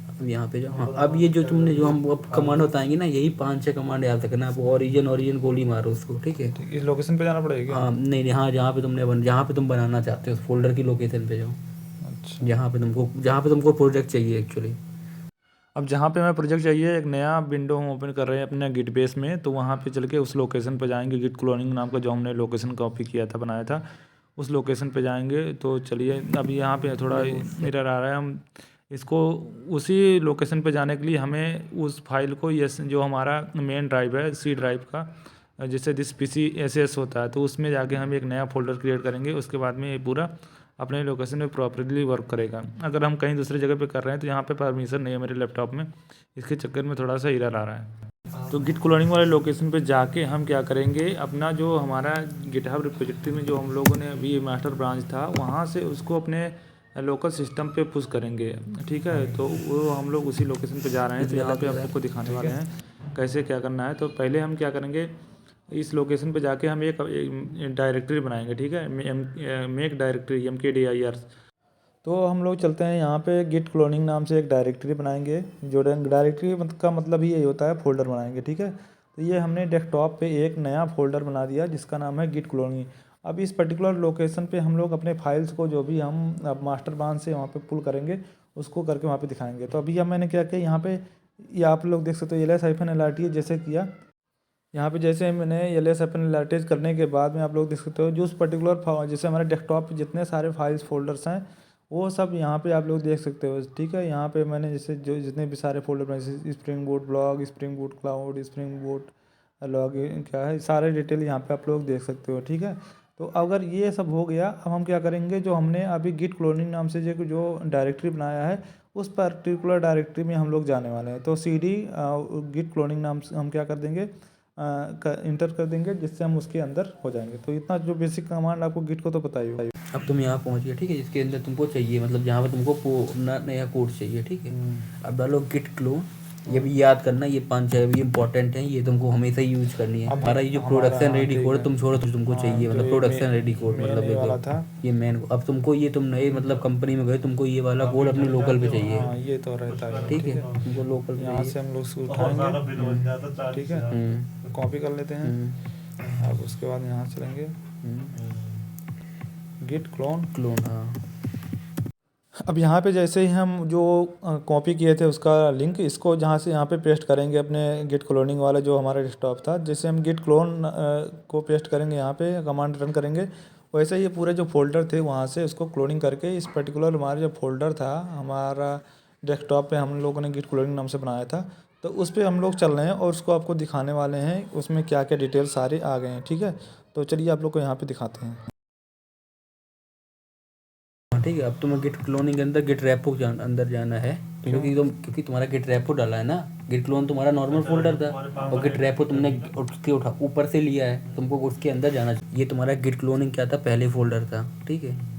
अब यहाँ पे जाओ। हाँ, अब ये जो तुमने जो हम अब कमांड बताएंगे ना, यही 5-6 कमांड याद रखना। आप ओरिजिन गोली मारो उसको, ठीक है। इस लोकेशन पे जाना पड़ेगा? हाँ नहीं, हाँ, जहाँ पे तुम बनाना चाहते हो, उस फोल्डर की लोकेशन पे जाओ। अच्छा, जहाँ पे तुमको प्रोजेक्ट चाहिए एक्चुअली। अब जहाँ पे हमें प्रोजेक्ट चाहिए, एक नया विंडो हम ओपन कर रहे हैं अपने गिट बेस में, तो वहाँ पे चल के उस लोकेशन पे जाएंगे। गिट क्लोनिंग नाम का जो हमने लोकेशन कॉपी किया था, बनाया था, उस लोकेशन पे जाएंगे। तो चलिए, अब यहाँ पे थोड़ा एरर आ रहा है। हम इसको उसी लोकेशन पे जाने के लिए हमें उस फाइल को, जो हमारा मेन ड्राइव है, C ड्राइव का, जैसे दिस PC SS होता है, तो उसमें जाके हम एक नया फोल्डर क्रिएट करेंगे। उसके बाद में ये पूरा अपने लोकेशन में प्रॉपरली वर्क करेगा। अगर हम कहीं दूसरी जगह पे कर रहे हैं तो यहाँ पे परमिशन नहीं है मेरे लैपटॉप में, इसके चक्कर में थोड़ा सा एरर आ रहा है। तो गिट क्लोनिंग वाले लोकेशन पे जाके हम क्या करेंगे, अपना जो हमारा गिटहब रिपोजिटरी में जो हम लोगों ने अभी मास्टर ब्रांच था, वहाँ से उसको अपने लोकल सिस्टम पे पुश करेंगे, ठीक है। तो वो हम लोग उसी लोकेशन पे जा रहे हैं। तो यहाँ पे आप लोग को दिखाने वाले हैं कैसे क्या करना है। तो पहले हम क्या करेंगे, इस लोकेशन पे जाके हम एक डायरेक्टरी बनाएंगे, ठीक है, मेक डायरेक्टरी MKDIR। तो हम लोग चलते हैं यहाँ पे, गिट क्लोनिंग नाम से एक डायरेक्टरी बनाएंगे। जो डायरेक्टरी का मतलब ही यही होता है, फोल्डर बनाएंगे, ठीक है। तो ये हमने डेस्कटॉप पे एक नया फोल्डर बना दिया जिसका नाम है गिट क्लोनिंग। अब इस पर्टिकुलर लोकेशन पे हम लोग अपने फाइल्स को, जो भी हम अब मास्टर ब्रांच से वहाँ पे पुल करेंगे, उसको करके वहाँ पे दिखाएंगे। तो अभी अब मैंने क्या किया, यहाँ पे ये आप लोग देख सकते हो, ls-lrt जैसे किया। यहाँ पे जैसे मैंने ls-lrt करने के बाद में आप लोग देख सकते हो, जो उस पर्टिकुलर जैसे हमारे डेस्कटॉप पे जितने सारे फाइल्स फोल्डर्स हैं, वो सब यहाँ पे आप लोग देख सकते हो, ठीक है। यहाँ पे मैंने जैसे जो जितने भी सारे फोल्डर बनाए, जैसे spring boot blog, spring boot cloud, spring boot log, क्या है, सारे डिटेल यहाँ पे आप लोग देख सकते हो, ठीक है। तो अगर ये सब हो गया, अब हम क्या करेंगे, जो हमने अभी गिट क्लोनिंग नाम से जो डायरेक्टरी बनाया है, उस पर्टिकुलर डायरेक्टरी में हम लोग जाने वाले हैं। तो CD गिट क्लोनिंग नाम से हम क्या कर देंगे, इंटर कर देंगे, जिससे हम उसके अंदर हो जाएंगे। तो इतना जो बेसिक कमांड आपको गिट को तो पता ही होगा। अब तुम यहाँ पहुँच गए, ठीक है, जिसके अंदर तुमको चाहिए, मतलब जहाँ पे तुमको नया कोड चाहिए, ठीक है। अब डालो गिट क्लोन। ये भी याद करना, ये 5-6 भी इंपॉर्टेंट हैं, ये तुमको हमेशा ही यूज करनी है। हमारा ये जो प्रोडक्शन रेडी कोड तुम छोड़ो, तो तुमको चाहिए, मतलब प्रोडक्शन रेडी कोड, मतलब ये मेन। अब तुमको ये, तुम नए मतलब कंपनी में गए, तुमको ये वाला कोड अपने लोकल पे चाहिए, ये तो रहता है, ठीक है, तुमको लोकल यहाँ से हम लोग उठाएंगे, ठीक है, कॉपी कर लेते हैं। अब उसके बाद यहाँ चलेंगे, गिट क्लोन। क्लोन, हाँ। अब यहाँ पे जैसे ही हम जो कॉपी किए थे उसका लिंक, इसको जहाँ से यहाँ पे पेस्ट करेंगे अपने गिट क्लोनिंग वाला जो हमारा डेस्कटॉप था, जैसे हम गिट क्लोन को पेस्ट करेंगे यहाँ पे, कमांड रन करेंगे, वैसे ही ये पूरे जो फोल्डर थे वहाँ से उसको क्लोनिंग करके इस पर्टिकुलर हमारा जो फोल्डर था हमारा डेस्कटॉप पे हम लोगों ने गिट क्लोनिंग नाम से बनाया था, तो उस पर हम लोग चल रहे हैं और उसको आपको दिखाने वाले हैं उसमें क्या क्या डिटेल सारे आ गए हैं। ठीक है, तो चलिए आप लोग को यहाँ पर दिखाते हैं। हाँ, ठीक है। अब तुम्हें गिट क्लोनिंग के अंदर गिट रेपो अंदर जाना है, क्योंकि तुम्हारा गिट रेपो डाला है ना। गिट क्लोन तुम्हारा नॉर्मल फोल्डर था और गिट रेपो तुमने उसके ऊपर से लिया है, तुमको उसके अंदर जाना चाहिए। ये तुम्हारा गिट क्लोनिंग क्या था, पहले फोल्डर था, ठीक है।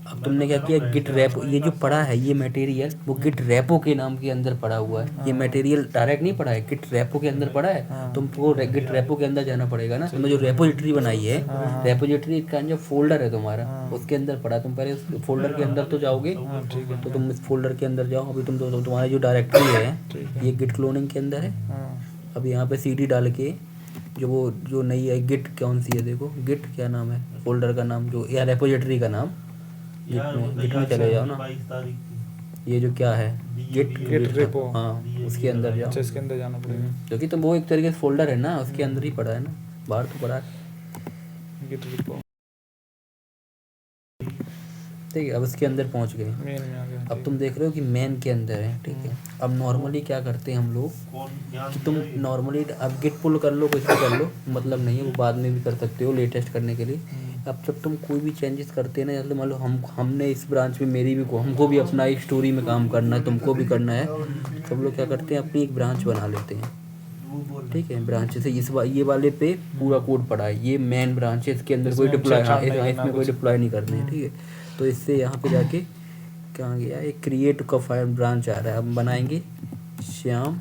अब तुमने क्या किया, गिट रेपो, ये जो पड़ा है ये मटेरियल वो गिट रेपो के नाम के अंदर पड़ा हुआ है। ये मटेरियल डायरेक्ट नहीं पड़ा है, गिट रेपो के अंदर पड़ा है। तुमको गिट रेपो के अंदर जाना पड़ेगा ना। तुमने जो रेपोजिटरी बनाई है, रेपोजिटरी का जो फोल्डर है तुम्हारा उसके अंदर पड़ा। तुम पहले उस फोल्डर के अंदर तो जाओगे, तो तुम इस फोल्डर के अंदर जाओ। अभी तुम तुम्हारी जो डायरेक्टरी है ये गिट क्लोनिंग के अंदर है। अब यहाँ पे CD डाल के जो नई है गिट कौन सी है, देखो गिट क्या नाम है फोल्डर का नाम, जो या रेपोजिटरी का नाम, गिट में चले जाओ ना। ये जो क्या है गिट रेपो, हाँ उसके अंदर जाओ। अच्छा, इसके अंदर जाना पड़ेगा। क्योंकि तो वो एक तरीके से फोल्डर है ना, उसके अंदर ही पड़ा है ना, बाहर तो पड़ा है। गिट रेपो, ठीक है। अब इसके अंदर पहुंच गए, मेन में आ गया। अब तुम देख रहे हो कि मेन के अंदर है, ठीक है। अब नॉर्मली क्या करते हैं हम लोग कि तुम नॉर्मली अब गिट पुल कर लो, कुछ भी कर लो, मतलब नहीं है, वो बाद में भी कर सकते हो लेटेस्ट करने के लिए। अब जब तुम कोई भी चेंजेस करते हैं ना, जैसे मान लो हमने इस ब्रांच में हमको भी अपना एक स्टोरी में काम करना है, तुमको भी करना है, सब लोग क्या करते हैं अपनी एक ब्रांच बना लेते हैं, ठीक है। ब्रांच से ये वाले पे पूरा कोड पड़ा है, ये मेन ब्रांच है, इसके अंदर कोई डिप्लॉय, इसमें कोई डिप्लॉय नहीं करने है, ठीक है। तो इससे यहाँ पे जाके कहाँ गया, एक क्रिएट का फाइल ब्रांच आ रहा है। अब बनाएंगे श्याम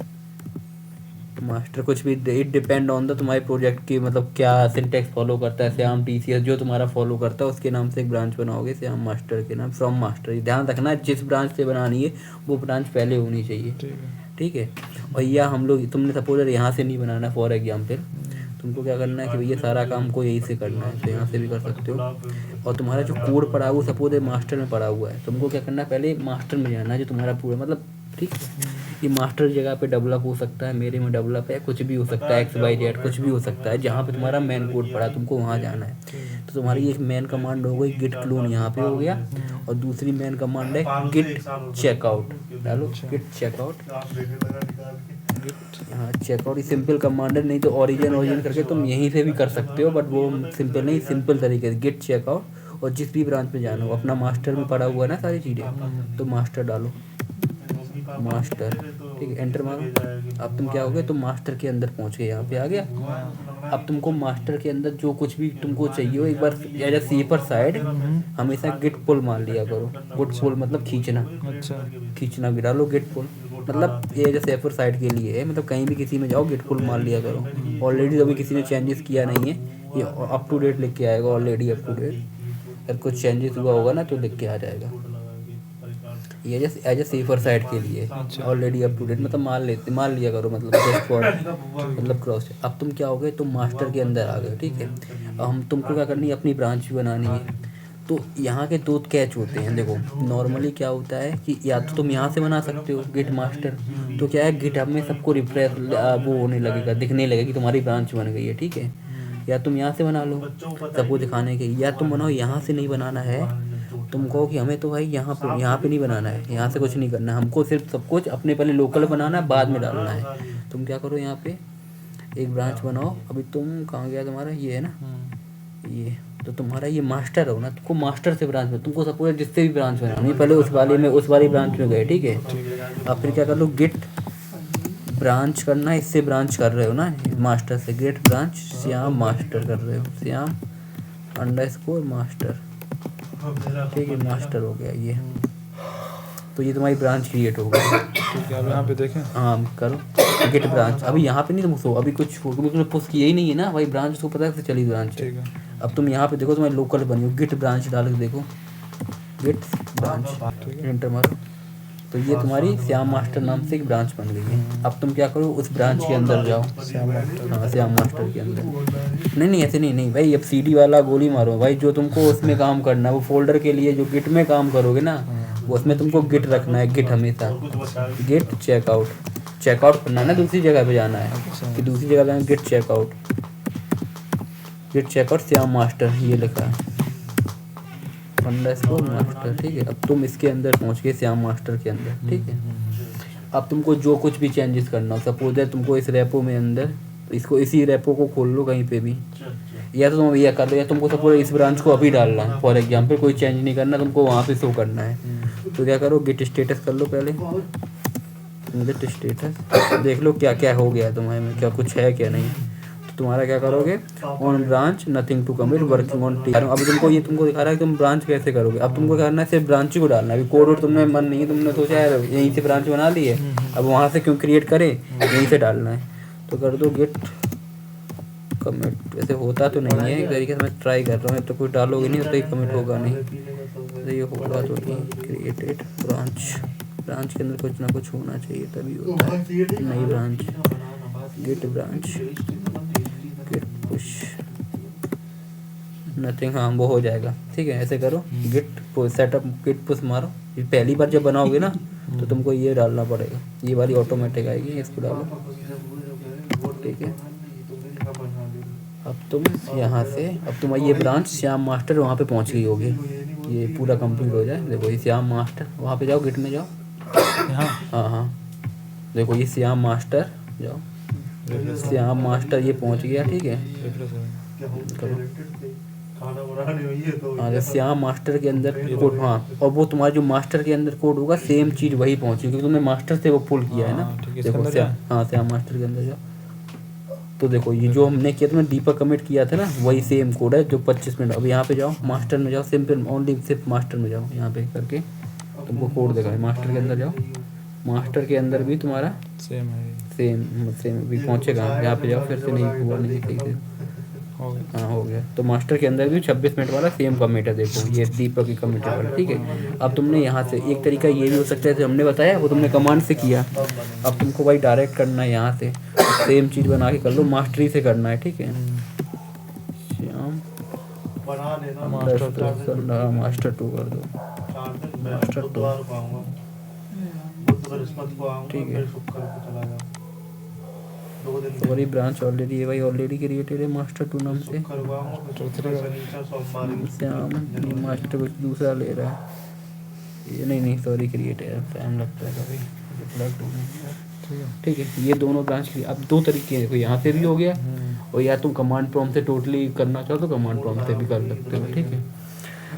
मास्टर, कुछ भी, इट डिपेंड ऑन द तुम्हारे प्रोजेक्ट की, मतलब क्या सिंटेक्स फॉलो करता है, श्याम TCS जो तुम्हारा फॉलो करता है उसके नाम से एक ब्रांच बनाओगे, श्याम मास्टर के नाम, फ्रॉम मास्टर। ध्यान रखना जिस ब्रांच से बनानी है वो ब्रांच पहले होनी चाहिए, ठीक है। और या हम लोग, तुमने सपोज यहाँ से नहीं बनाना, फॉर एग्जाम्पल तुमको क्या करना है कि भैया सारा काम को यहीं से करना है, तो यहाँ से भी कर सकते हो। और तुम्हारा जो कोड पड़ा हुआ सपोज मास्टर में पड़ा हुआ है, तुमको क्या करना है, पहले मास्टर में जाना है जो तुम्हारा पूरा, मतलब ठीक है। ये मास्टर जगह पे डेवलप हो सकता है, मेरे में डेवलप है, कुछ भी हो सकता है, XYZ कुछ भी हो सकता है, जहाँ पे तुम्हारा मेन कोड पड़ा तुमको वहाँ जाना है। तो तुम्हारी एक मेन कमांड हो गई गिट क्लोन, यहाँ पे हो गया। और दूसरी मेन कमांड है गिट चेकआउट, डालो गिट चेकआउट। हाँ चेकआउट सिंपल कमांड है, नहीं तो ओरिजिन करके तुम यहीं से भी कर सकते हो, बट वो सिंपल नहीं, सिंपल तरीके से गिट चेकआउट। और जिस भी ब्रांच में जाना हो, अपना मास्टर में पड़ा हुआ है ना सारी चीज़ें, तो मास्टर डालो, मास्टर, ठीक है, एंटर मारो। अब तुम क्या हो गए, तुम मास्टर के अंदर पहुंच गए, यहाँ पे आ गया। अब तुमको मास्टर के अंदर जो कुछ भी तुमको चाहिए हो, एक बार एज अ सेफर साइड हमेशा गिट पुल मार लिया करो। गिट पुल मतलब खींचना, अच्छा, खींचना भी डालो गिट पुल, मतलब ये जो सेफर साइड के लिए है, मतलब कहीं भी किसी में जाओ गिट पुल मार लिया करो। ऑलरेडी अभी किसी ने चेंजेस किया नहीं है, ये अप टू डेट लिख के आएगा, ऑलरेडी अप टू डेट। अगर कुछ चेंजेस हुआ होगा ना तो लिख के आ जाएगा। ये एज ए सेफर साइड के लिए ऑलरेडी अप टू डेट, मतलब मान लिया करो, मतलब जस्ट फॉर मतलब क्रॉस। अब तुम क्या हो गए, तुम मास्टर के अंदर आ गए, ठीक है। अब हम तुमको क्या करनी है, अपनी ब्रांच भी बनानी है। तो यहाँ के दो कैच होते हैं, देखो नॉर्मली क्या होता है कि या तो तुम यहाँ से बना सकते हो गिट मास्टर, तो क्या है गिटहब में सबको रिफ्रेश वो होने लगेगा, दिखने लगेगा कि तुम्हारी ब्रांच बन गई है, ठीक है। या तुम यहाँ से बना लो सबको दिखाने के, या तुम बनाओ यहाँ से नहीं बनाना है, तुम कहो कि हमें तो भाई यहाँ पे नहीं बनाना है, यहाँ से कुछ नहीं करना है, हमको सिर्फ सब कुछ अपने पहले लोकल बनाना है, बाद में डालना है। तुम क्या करो, यहाँ पे एक ब्रांच बनाओ। अभी तुम कहाँ गया, तुम्हारा ये है ना, ये तो तुम्हारा ये मास्टर हो ना, तुमको मास्टर से ब्रांच में, तुमको सपोज जिससे भी ब्रांच बनानी पहले उस वाली ब्रांच में गए, ठीक है। अब फिर क्या कर लो, गिट ब्रांच करना है, इससे ब्रांच कर रहे हो ना मास्टर से, गिट ब्रांच श्याम मास्टर कर रहे हो, श्याम _ मास्टर, ठीक है, मास्टर हो गया ये। तो ये तुम्हारी ब्रांच क्रिएट हो गई, ठीक है। अब यहाँ पे देखें, हाँ करो गिट ब्रांच। अभी यहाँ पे नहीं तुम सो, अभी कुछ पुश किया ही नहीं है ना भाई, ब्रांच तो पता है चली ब्रांच, ठीक है। अब तुम यहाँ पे देखो तुम्हारी लोकल बनी हो, गिट ब्रांच डाल के देखो, गिट ब्रांच, एंटर मारो, तो तो ये तुम्हारी श्याम मास्टर नाम से एक ब्रांच बन गई है। अब तुम क्या करो, उस ब्रांच के अंदर जाओ। हाँ, श्याम मास्टर के अंदर। नहीं ऐसे नहीं भाई, अब सीडी वाला गोली मारो भाई। जो तुमको उसमें काम करना है वो फोल्डर के लिए जो गिट में काम करोगे ना, वो उसमें तुमको गिट रखना है। गिट हमेशा गिट चेकआउट करना है ना, दूसरी जगह पे जाना है कि दूसरी जगह पे गिट चेकआउट श्याम मास्टर ये लिखा है मास्टर, ठीक है। अब तुम इसके अंदर पहुंच गए श्याम मास्टर के अंदर, ठीक है। अब तुमको जो कुछ भी चेंजेस करना हो, सपोज है तुमको इस रेपो में अंदर, इसको इसी रेपो को खोल लो कहीं पे भी, या तो तुम ये कर लो, या तुमको सपोज इस ब्रांच को अभी डालना है फॉर एग्जाम्पल, कोई चेंज नहीं करना, तुमको वहाँ पे शो करना है। तो क्या करो, गिट स्टेटस कर लो पहले। गिट स्टेटस देख लो क्या क्या हो गया तुम्हारे में, क्या कुछ है क्या नहीं। तो तुम्हारा क्या करोगे, on branch nothing to commit working on T. अब तुमको दिखा रहा है कि तुम ब्रांच कैसे करोगे। अब तुमको करना है सिर्फ ब्रांच ही को डालना है। अभी कोड तुमने मन नहीं है, तुमने सोचा है यहीं से ब्रांच बना ली है, अब वहाँ से क्यों क्रिएट करें, यहीं से डालना है। तो कर दो गिट कमिट। वैसे होता तो नहीं है, एक तरीके से मैं ट्राई कर रहा हूँ। तो कुछ डालोगे नहीं तो ये कमिट होगा नहीं, तो ये होगा तो क्रिएटेड ब्रांच के अंदर कुछ ना कुछ होना चाहिए तभी होता है। नई branch git branch git push nothing, हाँ वो हो जाएगा, ठीक है। ऐसे करो, गिट सेटअप गिट पुश मारो। पहली बार जब बनाओगे ना तो तुमको ये डालना पड़ेगा, ये वाली ऑटोमेटिक आएगी, इसको डालो, ठीक है। अब तुम यहाँ से, अब तुम ये ब्रांच श्याम मास्टर वहाँ पे पहुँच गई होगी। ये पूरा कंप्लीट हो जाए, देखो ये श्याम मास्टर, वहाँ पे जाओ गिट में जाओ। हाँ देखो ये श्याम मास्टर, जाओ श्याम मास्टर, ये पहुँच गया, ठीक है। हाँ श्याम मास्टर के अंदर कोड, हाँ, और वो तुम्हारा जो मास्टर के अंदर कोड होगा सेम चीज़ वही पहुँची, क्योंकि तुमने मास्टर से वो पुल किया है ना। देखो श्याम मास्टर के अंदर जाओ, तो देखो ये जो हमने किया था, दीपक कमिट किया था ना, वही सेम कोड है जो 25 मिनट। अब यहाँ पे जाओ, मास्टर में जाओ, सिंपल ओनली सिर्फ मास्टर में जाओ, यहाँ पे करके तुमको कोड देखा है। मास्टर के अंदर जाओ, मास्टर के अंदर भी तुम्हारा सेम भी पहुँचेगा। यहाँ पे जाओ, फिर से नहीं हुआ, नहीं सही से, हाँ हो गया। तो मास्टर के अंदर भी 26 मिनट वाला सेम कमिट है, देखो ये दीपक की कमिट वाला, ठीक है। अब तुमने यहाँ से एक तरीका ये भी हो सकता है, जो हमने बताया वो तुमने कमांड से किया। अब तुमको भाई डायरेक्ट करना है, यहाँ से सेम चीज़ बना के कर लो, मास्टरी से करना है, ठीक है। श्याम मास्टर 2 कर दो, मास्टर 2, ठीक है। तो बड़ी ब्रांच ऑलरेडी है भाई, ऑलरेडी क्रिएटेड है मास्टर 2 नाम से। श्याम ये मास्टर कुछ दूसरा ले रहा है, ये नहीं सॉरी क्रिएट है, टाइम लगता है कभी, ठीक है। ये दोनों ब्रांच की अब दो तरीके हैं, यहाँ से भी हो गया, और या तुम कमांड प्रॉम्प्ट से टोटली करना चाहो तो कमांड प्रॉम्प्ट से भी कर सकते हो, ठीक है।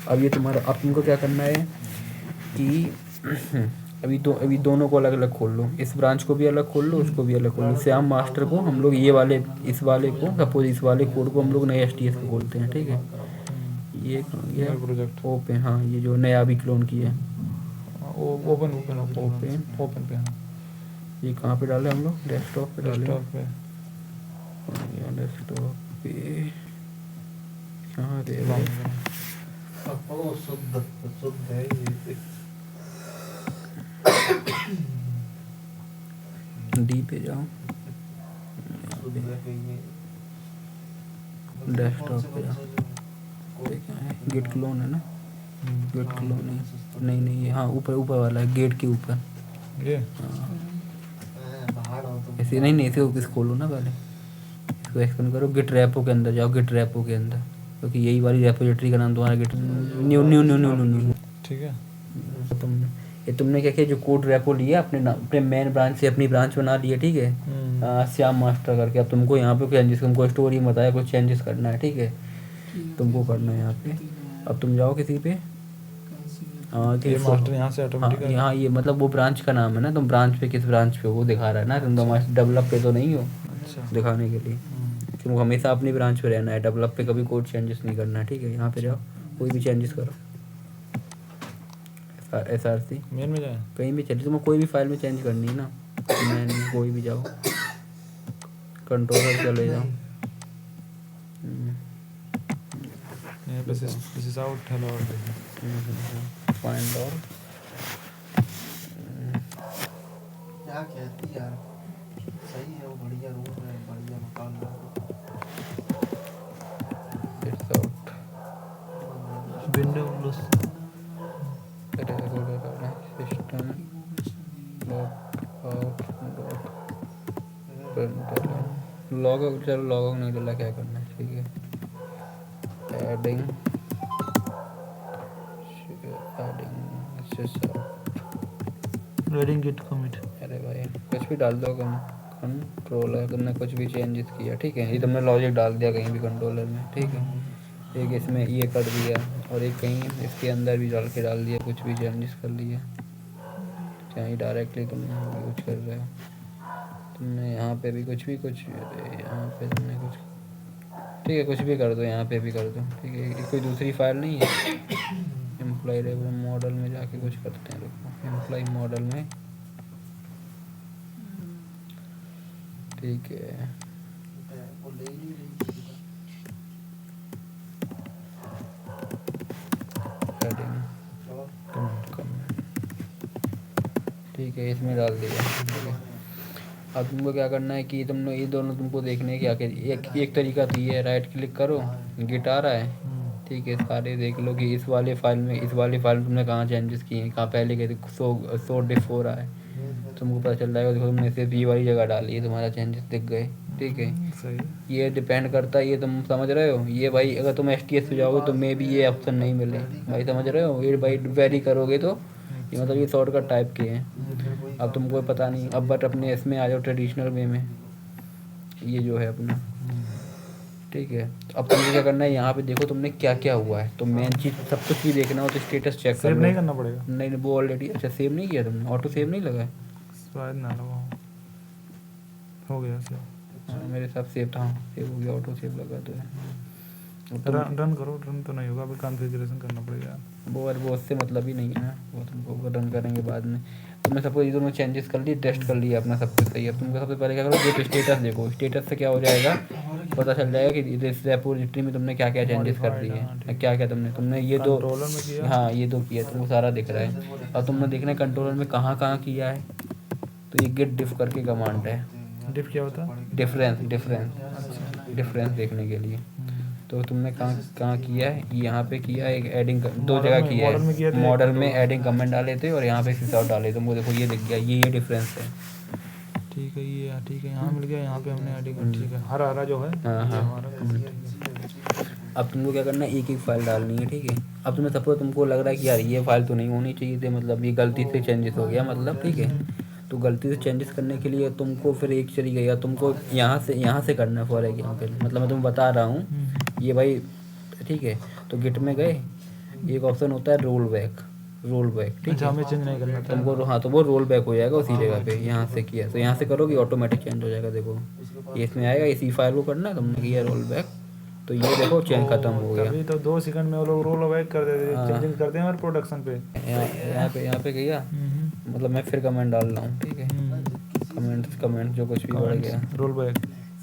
अब ये तुम्हारा, अब तुमको क्या करना है कि अभी दोनों को अलग अलग खोल लो, इस ब्रांच को भी अलग खोल लो, उसको भी अलग खोल लो। श्याम मास्टर को हम लोग ये वाले, इस वाले को सपोज, इस वाले कोड को हम लोग नए STS को खोलते हैं, ठीक है। ये प्रोजेक्ट ओपन, हाँ ये जो नया अभी क्लोन किया है, ओपन पे, ये कहाँ पे डाले हम लोग, डेस्कटॉप पे डाले, डेस्कटॉप पे कहाँ दे डी पे जाओ, डेस्कटॉप पे जाओ, गेट क्लोन है ना, गेट क्लोन नहीं, हाँ ऊपर वाला है, गेट के ऊपर ये, हाँ ऐसे नहीं ऐसे ऑफिस खोलो ना, पहले इसको एक्सपेंड करो, गिट रैपो के अंदर जाओ, गिट रैपो के अंदर, क्योंकि यही वाली रेपोजिटरी का नाम तुम्हारा गिट न्यू, ठीक है। तुमने क्या किया, जो कोड रेपो लिया अपने मेन ब्रांच से अपनी ब्रांच बना लिया, ठीक है, श्याम मास्टर करके। अब तुमको यहाँ पे चेंजेस, तुमको स्टोरी बताया कुछ चेंजेस करना है, ठीक है, तुमको करना है यहाँ पे। अब तुम जाओ किसी पे, मास्टर यहाँ से ऑटोमेटिक, यहाँ ये मतलब वो ब्रांच का नाम है ना, तुम ब्रांच पे किस ब्रांच पे वो दिखा रहा है ना, तुम डेवलप पे तो नहीं हो, दिखाने के लिए तुमको हमेशा अपनी ब्रांच पे रहना है, डेवलप पे कभी कोड चेंजेस नहीं करना है, ठीक है। यहाँ पे जाओ, कोई भी चेंजेस करो, SRC मेन में जाए, कहीं भी चलिए, तुम्हें कोई भी फाइल में चेंज करनी है ना, मेन में कोई भी जाओ, कंट्रोलर चले जाओ, फाइंड ऑल, क्या कहती यार, सही है वो, बढ़िया रूम है, बढ़िया मकान है। It's out window system log out, चलो लॉग आउट नहीं डला, क्या करना है, ठीक है। Adding reading git commit. अरे भाई कुछ भी डाल दो, कंट्रोलर तुमने कुछ भी चेंजेस किया, ठीक है, ये तुमने लॉजिक डाल दिया कहीं भी कंट्रोलर में, ठीक है। एक इसमें ये कर दिया और एक कहीं इसके अंदर भी डाल दिया, कुछ भी चेंजेस कर लिया, चाहे डायरेक्टली तुम यूज कर रहे हो। तुमने यहाँ पे भी कुछ यहाँ पे तुमने कुछ, ठीक है, कुछ भी कर दो, यहाँ पे भी कर दो, ठीक है। ये कोई दूसरी फाइल नहीं है। एम्प्लॉय मॉडल में जाके कुछ करते हैं, रुको, एम्प्लॉय मॉडल में, ठीक है। वो ले ही नहीं रही। हेडिंग चलो ठीक है, इसमें डाल दिया, ठीक है। अब तुमको क्या करना है कि तुमने ये दोनों तुमको देखने क्या, एक तरीका तो ये है, राइट क्लिक करो, गिट आ रहा है, ठीक है, सारे देख लो कि इस वाले फाइल में तुमने कहाँ चेंजेस किए हैं, कहाँ पहले गए थे, सो डिफ हो रहा है, तुमको पता चल जाएगा। देखो तुमने सिर्फ ये वाली जगह डाली है, तुम्हारा चेंजेस दिख गए, ठीक है। सही। ये डिपेंड करता है, ये तुम समझ रहे हो, ये भाई अगर तुम STS पे जाओगे तो मे भी ये ऑप्शन नहीं मिले, भाई समझ रहे हो, ये भाई वेरी करोगे तो ये मतलब ये शॉर्टकट टाइप के हैं। अब तुमको पता नहीं, अब बट अपने इसमें आ जाओ ट्रेडिशनल वे में, ये जो है अपना, ठीक है। अब तुमको क्या करना है, यहाँ पे देखो तुमने क्या क्या हुआ है, तो मेन चीज़ सब कुछ भी देखना हो तो स्टेटस चेक कर सेव लो। नहीं करना पड़ेगा? नहीं वो ऑलरेडी, अच्छा सेव नहीं किया तुमने, ऑटो सेव नहीं लगा है? शायद ना लगा हो गया सेव। हाँ, मेरे साथ सेव था, सेव हो गया, ऑटो सेव लगा तो है। रन करो, रन तो नहीं होगा, अभी कॉन्फ़िगरेशन करना पड़ेगा। वो उससे मतलब ही नहीं है ना, वो तुमको रन करेंगे बाद में। तुमने सपोज ये दोनों चेंजेस कर लिए, टेस्ट कर लिया अपना, सब कुछ सही है। अब तुमको सबसे पहले क्या करो, गेट स्टेटस देखो, स्टेटस से क्या हो जाएगा, पता चल जाएगा कि इस रेपोजिटरी में तुमने क्या क्या चेंजेस कर दिए हैं, क्या क्या तुमने ये दो, कंट्रोलर में किया। हाँ ये दो किया, तुमको सारा दिख रहा है। अब तुमने देखना है कंट्रोलर में कहाँ कहाँ किया है, तो ये गेट डिफ करके कमांड है, डिफ क्या होता है? डिफरेंस देखने के लिए। तो तुमने कहाँ किया है, यहाँ पे किया है, एक एडिंग दो जगह किया है, मॉडल में एडिंग कमेंट डाले थे और यहाँ पे सिसआउट डाले थे, मुझे देखो ये दिख गया, ये डिफरेंस है, ठीक है। ये ठीक है, यहाँ मिल गया, यहाँ पे हमने एडिंग, ठीक है, हरा हरा जो है हाँ ये हाँ। हमारा कमेंट। अब तुमको क्या करना है, एक एक फाइल डालनी है, ठीक है। अब तुम्हें सपोज तुमको लग रहा है कि यार ये फाइल तो नहीं होनी चाहिए थी, मतलब ये गलती से चेंजेस हो गया, मतलब ठीक है। तो गलती से चेंजेस करने के लिए तुमको फिर एक तरीका, या तुमको यहाँ से करना है फॉर एग्जाम्पल, मतलब मैं तुम्हें बता रहा हूँ ये भाई, ठीक है। तो गिट में गए, एक ऑप्शन होता है रोल बैक, ठीक अच्छा, है। हमें चेंज नहीं करना था तुमको हाँ, तो वो रोल बैक हो जाएगा उसी जगह पे, यहाँ से किया तो यहाँ से करोगे ऑटोमेटिक चेंज हो जाएगा। देखो ये इसमें आएगा, इसी फाइल को करना है, तुमने किया रोल बैक, तो ये देखो चेंज खत्म हो गया। तभी तो 2 सेकंड में वो लोग रोल बैक कर देते हाँ। चेंजिंग करते हैं हमारे प्रोडक्शन पे। यहाँ पे गया, मतलब मैं फिर कमेंट डाल रहा हूँ, ठीक है। कमेंट जो कुछ भी बढ़ गया, रोल बैक,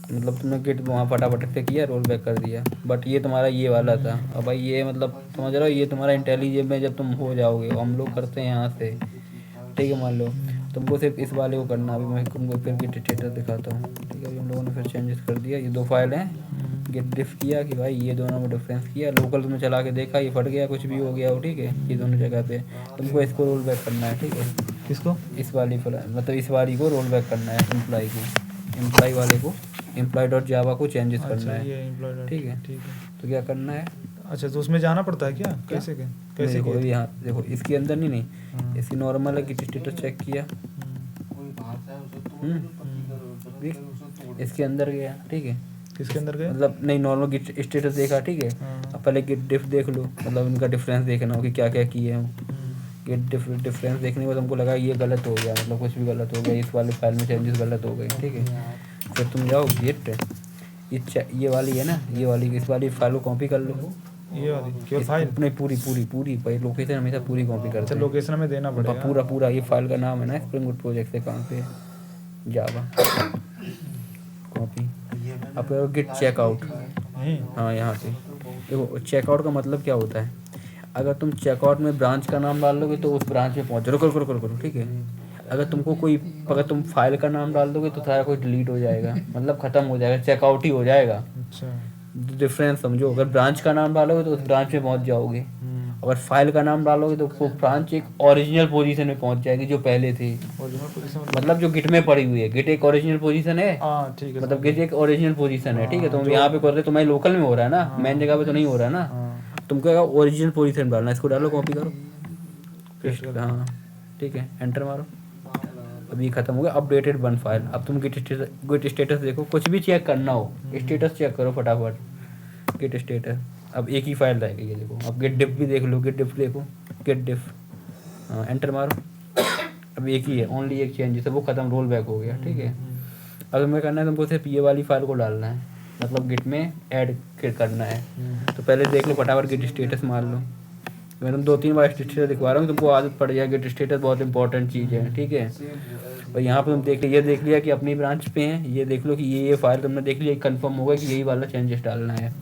मतलब तुमने गिट वहाँ फटाफट से किया, रोल बैक कर दिया, बट ये तुम्हारा ये वाला था। अब भाई ये मतलब समझ रहे हो, ये तुम्हारा इंटेलिजेंट में जब तुम हो जाओगे, हम लोग करते हैं यहाँ से, ठीक है। मान लो तुमको सिर्फ इस वाले को करना, अभी मैं तुमको फिर गिट स्टेटस दिखाता हूँ, ठीक है। अभी हम लोगों ने फिर चेंजेस कर दिया, ये 2 फाइल हैं, गिट डिफ किया कि भाई ये दोनों में डिफरेंस किया, लोकल तुमने चला के देखा, ये फट गया, कुछ भी हो गया हो, ठीक है। ये दोनों जगह पे तुमको इसको रोल बैक करना है, ठीक है। किसको? इस वाली मतलब इस वाली को रोल बैक करना है, एम्प्लॉय वाले को, एम्प्लॉय.जावा को चेंजेस करना है, ये एम्प्लॉय, ठीक है। तो क्या करना है, अच्छा, तो उसमें जाना पड़ता है क्या? कैसे देखो यहाँ देखो, इसके अंदर नहीं इसकी नॉर्मल है, गिट स्टेटस चेक किया, इसके अंदर गया, ठीक है। किसके अंदर गए? मतलब नहीं, नॉर्मल गिट स्टेटस देखा, ठीक है। अब पहले गिट डिफ देख लो, मतलब इनका डिफरेंस देखना हो कि क्या क्या किए हैं। गिट डिफरेंस देखने के बाद तुमको लगा ये गलत हो गया, मतलब कुछ भी गलत हो गया, इस वाले फाइल में चेंजेस गलत हो गए, ठीक है। फिर तुम जाओ गिट, ये वाली है ना, ये वाली, इस वाली फाइल को कॉपी कर लो, ये वाली क्या फाइल? नहीं पूरी भाई, लोकेशन हमेशा पूरी कॉपी करते अच्छा, हैं। लोकेशन में देना पड़ेगा पूरा ये फाइल का नाम है ना, स्प्रिंग बूट प्रोजेक्ट से कहाँ पे, जावा, कॉपी। अब करो गिट चेकआउट, हाँ यहाँ पे देखो, चेकआउट का मतलब क्या होता है, अगर तुम चेकआउट में ब्रांच का नाम डाल लोगे तो उस ब्रांच में पहुँच, रुको, ठीक है। अगर तुम फाइल का नाम डाल दोगे तो सारा कुछ डिलीट हो जाएगा, मतलब ख़त्म हो जाएगा, चेकआउट ही हो जाएगा। अच्छा। डिफरेंस समझो, अगर ब्रांच का नाम डालोगे तो उस ब्रांच में पहुंच जाओगे, अगर फाइल का नाम डालोगे तो वो ब्रांच एक ओरिजिनल पोजीशन में पहुंच जाएगी जो पहले थी, ओरिजिनल पोजीशन मतलब जो गिट में पड़ी हुई है। गिट एक ओरिजिनल पोजीशन है, हाँ ठीक है, मतलब गिट एक ओरिजिनल पोजीशन है, ठीक है। तुम यहाँ पे कर रहे हो, तुम्हारे लोकल में हो रहा है ना, मेन जगह पे तो नहीं हो रहा है ना। हाँ तुमको ओरिजिनल पोजीशन डालना है, इसको डालो, कॉपी करो, पेस्ट कर। हाँ ठीक है, एंटर मारो। अब ये खत्म हो गया, अपडेटेड वन फाइल। अब तुम गिट स्टेटस देखो, कुछ भी चेक करना हो स्टेटस चेक करो फटाफट, गिट स्टेटस। अब एक ही फाइल रह गई है देखो। अब गिट डिफ भी देख लो, गिट डिफ देखो, गिट डिफ, हाँ एंटर मारो। अब एक ही है, ओनली एक चेंज है, वो खत्म, रोल बैक हो गया, ठीक है। अब तुम्हें करना है, तुमको सिर्फ ये वाली फाइल को डालना है, मतलब गिट में ऐड करना है। तो पहले देख लो फटाफट, गिट स्टेटस मार लो। मैं तुम 2-3 बार स्टेटस दिखवा रहा हूँ, तुमको आदत पड़ जाएगी। गिट स्टेटस बहुत इंपॉर्टेंट चीज़ है, ठीक है। और यहाँ पे तुम ये देख लिया कि अपनी ब्रांच पे है, ये देख लो कि ये फाइल तुमने देख लिया, कंफर्म हो गया कि यही वाला चेंजेस डालना है।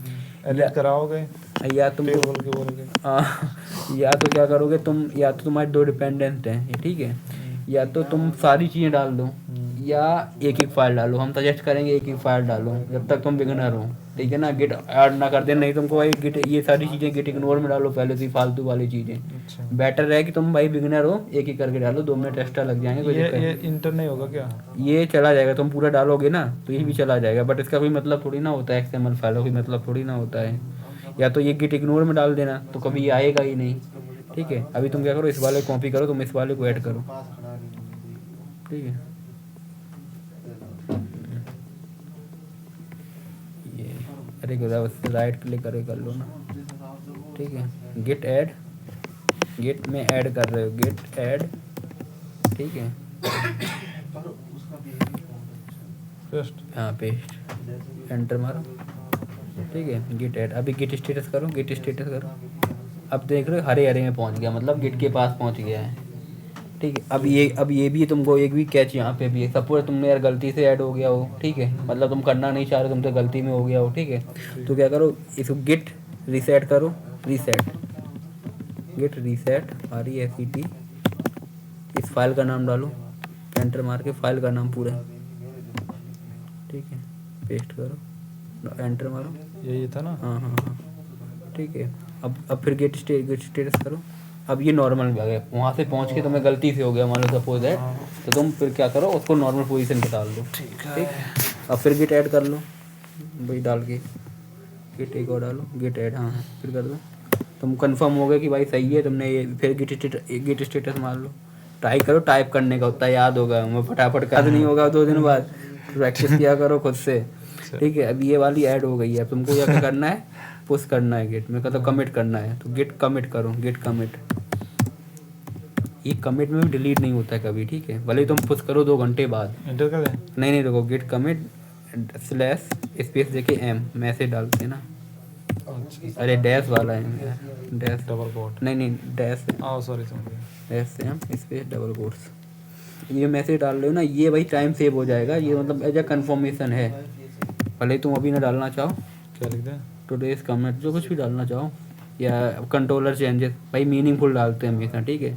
एडिट कराओगे या तुम बोल के या तो क्या करोगे तुम, या तो तुम्हारे 2 डिपेंडेंट हैं ये, ठीक है, या तो तुम सारी चीज़ें डाल दो या एक एक फाइल डालो। हम सजेस्ट करेंगे एक एक फाइल डालो जब तक तुम बिगिनर हो, ठीक है ना। गिट ऐड ना कर दे, नहीं तुमको भाई गिट ये सारी चीज़ें गिट इग्नोर में डालो पहले से, फालतू वाली चीज़ें। अच्छा। बेटर है कि तुम भाई बिगिनर हो, एक एक करके डालो, 2 मिनट एक्स्ट्रा लग जाएंगे, कोई दिक्कत ये नहीं। इंटर नहीं होगा क्या? ये चला जाएगा, तुम पूरा डालोगे ना तो ये भी चला जाएगा, बट इसका कोई मतलब थोड़ी ना होता है, XML फाइल का कोई मतलब थोड़ी ना होता है। या तो ये गिट इग्नोर में डाल देना तो कभी ये आएगा ही नहीं, ठीक है। अभी तुम क्या करो, इस वाले कॉपी करो, तुम इस वाले को ऐड करो, ठीक है। ये अरे राइट क्लिक करे कर लो ना, ठीक है। गिट ऐड, गिट में ऐड कर रहे हो, गिट ऐड, ठीक है। पेस्ट, हाँ पेस्ट, एंटर मारो, ठीक है। गिट ऐड, अभी गिट स्टेटस करो, गिट स्टेटस करो। अब देख रहे हो हरे हरे में पहुंच गया, मतलब गिट के पास पहुंच गया है, ठीक है। अब ये भी तुमको एक भी कैच यहाँ पे भी है, सपोज तुमने यार गलती से ऐड हो गया हो, ठीक है, मतलब तुम करना नहीं चाह रहे, तुमसे गलती में हो गया हो, ठीक है। तो क्या करो, इसको गिट रीसेट करो, रीसेट, गिट रीसेट, RESET, इस फाइल का नाम डालो, एंटर मार के फाइल का नाम पूरा, ठीक है, पेस्ट करो, एंटर मारो, यही था ना? हाँ हाँ हाँ, ठीक है। अब फिर गिट स्टेटस करो। अब ये नॉर्मल में आ गया, वहाँ से पहुँच के तुम्हें गलती से हो गया मान लो सपोज है, तो तुम फिर क्या करो, उसको नॉर्मल पोजीशन पे डाल दो, ठीक है। अब फिर गिट ऐड कर लो, वही डाल के गिट एक और डालो, गिट ऐड, हाँ फिर कर दो। तुम कंफर्म हो गए कि भाई सही है, तुमने ये फिर गिट स्टेटस मार लो। ट्राई करो टाइप करने का, उतना याद होगा, मैं फटाफट याद नहीं होगा 2 दिन बाद, प्रैक्टिस किया करो खुद से, ठीक है। अब ये वाली ऐड हो गई है, अब तुमको क्या करना है, पुश करना है गिट में, मतलब कमिट करना है, तो गिट कमिट करो, गिट कमिट। ये कमिट में भी डिलीट नहीं होता है कभी, ठीक है, भले ही तुम पुश करो 2 घंटे बाद। एंटर कर दें? नहीं देखो, गिट कमिट स्लैश स्पेस देके मैसेज डालते हैं ना, अरे डैश वाला है, डैश डबल कोट, नहीं डैश, सॉरी समझ गया, डैश स्पेस डबल कोट्स, ये मैसेज डाल रहे हो ना, ये भाई टाइम सेव हो जाएगा, ये मतलब एज अ कन्फर्मेशन है। भले ही तुम अभी ना डालना चाहो, क्या लिख दें? टुडेज कमेंट, जो कुछ भी डालना चाहो, या कंट्रोलर चेंजेस, भाई मीनिंगफुल डालते हैं हमेशा, ठीक है।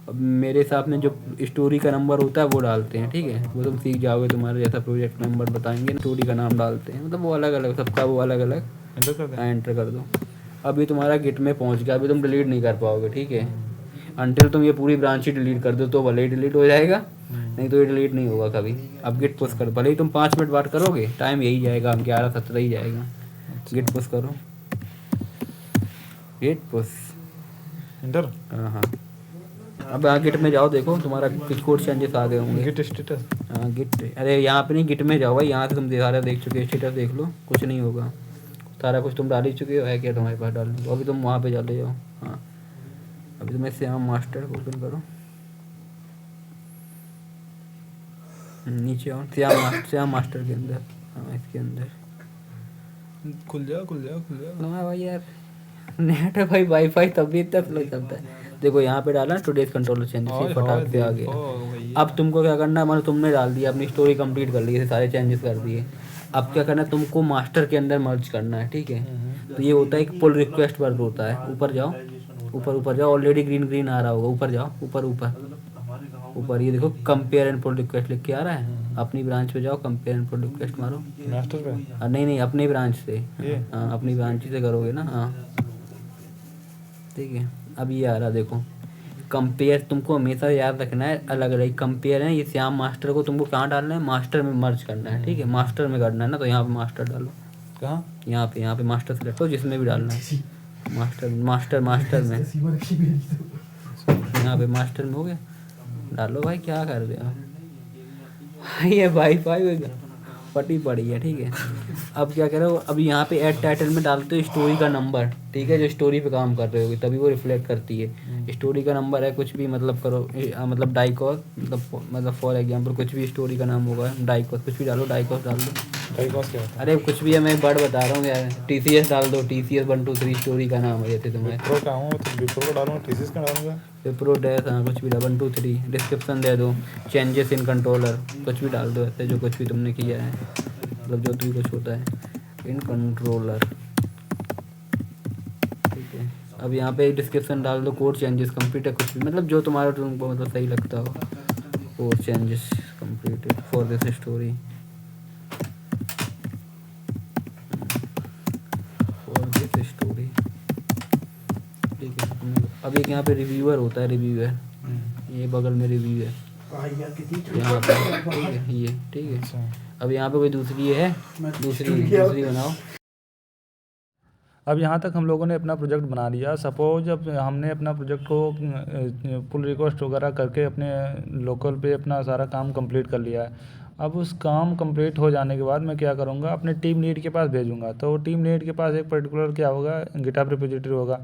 अब मेरे हिसाब में जो स्टोरी का नंबर होता है वो डालते हैं, ठीक है, वो तुम सीख जाओगे, तुम्हारे जैसा प्रोजेक्ट नंबर बताएंगे, स्टोरी का नाम डालते हैं, मतलब वो अलग अलग, सबका वो अलग अलग। एंटर कर दें? हाँ एंटर कर दो। अभी तुम्हारा गिट में पहुंच गया, अभी तुम डिलीट नहीं कर पाओगे, ठीक है, अनटिल तुम ये पूरी ब्रांच ही डिलीट कर दो तो भले ही डिलीट हो जाएगा, नहीं तो ये डिलीट नहीं होगा कभी। अब गिट पुश करो, भले ही तुम 5 मिनट बाद करोगे, टाइम यही जाएगा, 11:17 ही जाएगा। गिट पुश करो, गिट पुश, एंटर। हाँ अब यहाँ गिट में जाओ, देखो तुम्हारा कुछ कोड चेंजेस आ गए होंगे। गिट स्टेटस, हाँ गिट, अरे यहाँ पे नहीं, गिट में जाओ भाई, यहाँ से तुम सारा देख चुके, स्टेटस देख लो, कुछ नहीं होगा, सारा कुछ तुम डाल ही चुके हो, है क्या तुम्हारे पास डालने को, अभी तुम वहाँ पे चले जाओ। हाँ अभी तुम्हें श्याम मास्टर को ओपन करो, नीचे आओ, श्याम मास्टर के अंदर, हाँ इसके अंदर खुल जा हाँ भाई यार, नेट है भाई, वाईफाई तब भी इतना स्लो चलता है। देखो यहाँ पे डाला टुडेज कंट्रोलर चेंजेस, फटाक से आ गया। अब तुमको क्या करना है, मतलब तुमने डाल दिया, अपनी स्टोरी कंप्लीट कर ली, सारे चेंजेस कर दिए। अब क्या करना है, तुमको मास्टर के अंदर मर्ज करना है, ठीक है। तो ये होता है एक पुल रिक्वेस्ट वर्क होता है, ऊपर जाओ, ऊपर जाओ, ऑलरेडी ग्रीन आ रहा होगा, ऊपर जाओ, ऊपर ऊपर ये देखो कंपेयर एंड पुल रिक्वेस्ट लिख के आ रहा है। अपनी ब्रांच पे जाओ, कंपेयर एंड पुल रिक्वेस्ट मारो। मास्टर पे नहीं नहीं, अपनी ब्रांच से। ये हाँ, अपनी ब्रांच से करोगे ना। हाँ ठीक है, अब ये आ रहा देखो कंपेयर। तुमको हमेशा याद रखना है, अलग अलग कंपेयर है। ये श्याम मास्टर को तुमको कहाँ डालना है, मास्टर में मर्ज करना है, ठीक है। मास्टर में करना है ना, तो यहाँ पे मास्टर डालो। कहाँ? यहाँ पे मास्टर सेलेक्ट हो, जिसमें भी डालना है। मास्टर में यहाँ पे मास्टर में हो गया, डालो भाई। क्या कर रहे हो ये वाईफाई फटी पड़ी है, ठीक है। अब क्या करो, अब यहाँ पे ऐड टाइटल में डालते हो स्टोरी का नंबर, ठीक है। जो स्टोरी पे काम कर रहे होगे तभी वो रिफ्लेक्ट करती है। स्टोरी का नंबर है कुछ भी, मतलब करो मतलब डाइकॉस, मतलब फॉर एग्जांपल कुछ भी स्टोरी का नाम होगा, डाइकॉस कुछ भी डालो, डाइकॉस डाल दो। डाइकॉस क्या होता है? अरे कुछ भी है, मैं एक वर्ड बता रहा हूँ यार। TCS डाल दो, TCS 1 2 3 स्टोरी का नाम है जैसे तुम्हें। विप्रो का हूँ तो विप्रो को डालूंगा, टीसीएस का डालूंगा। विप्रो डैश, हाँ कुछ भी 1 2 3। डिस्क्रिप्शन दे दो, चेंजेस इन कंट्रोलर कुछ भी डाल दो ऐसे, जो कुछ भी तुमने किया है, मतलब जो भी कुछ होता है इन कंट्रोलर, ठीक है। अब यहाँ पे डिस्क्रिप्शन डाल दो, कोड चेंजेस कंप्लीट है, कुछ भी मतलब जो तुम्हारा तुमको मतलब सही लगता हो। Code changes completed for this story, for this story, ठीक है। अब एक यहाँ पे रिव्यूअर होता है, रिव्यूअर ये बगल में रिव्यू है यहाँ पे, ठीक है ये, ठीक है। अच्छा, अब यहाँ पे कोई दूसरी है, दूसरी बनाओ। अब यहाँ तक हम लोगों ने अपना प्रोजेक्ट बना लिया। सपोज अब हमने अपना प्रोजेक्ट को पुल रिक्वेस्ट वगैरह करके अपने लोकल पे अपना सारा काम कंप्लीट कर लिया है। अब उस काम कंप्लीट हो जाने के बाद मैं क्या करूँगा, अपने टीम लीड के पास भेजूँगा। तो टीम लीड के पास एक पर्टिकुलर क्या होगा, गिटहब रिपोजिटरी होगा।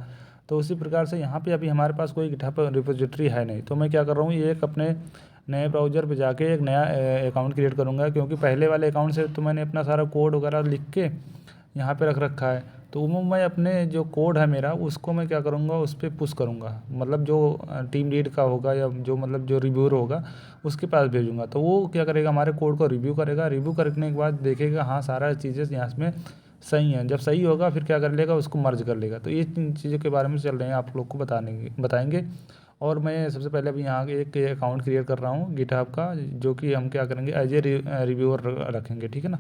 तो उसी प्रकार से यहाँ पे अभी हमारे पास कोई गिटहब रिपोजिटरी है नहीं, तो मैं क्या कर रहा हूँ, ये एक अपने नए ब्राउज़र पे जाके एक नया अकाउंट क्रिएट करूँगा। क्योंकि पहले वाले अकाउंट से तो मैंने अपना सारा कोड वगैरह लिख के यहाँ पे रख रखा है। तो वो मैं अपने जो कोड है मेरा, उसको मैं क्या करूँगा, उस पर पुश करूँगा। मतलब जो टीम लीड का होगा या जो मतलब जो रिव्यूअर होगा उसके पास भेजूँगा। तो वो क्या करेगा, हमारे कोड को रिव्यू करेगा। रिव्यू करने के बाद देखेगा हाँ सारा चीज़ें यहाँ में सही हैं। जब सही होगा फिर क्या कर लेगा, उसको मर्ज कर लेगा। तो ये चीज़ों के बारे में चल रहे हैं, आप लोग को बताएंगे। और मैं सबसे पहले अभी यहाँ एक अकाउंट क्रिएट कर रहा हूँ गिटहब का, जो कि हम क्या करेंगे एज ए रिव्यूअर रखेंगे, ठीक है ना।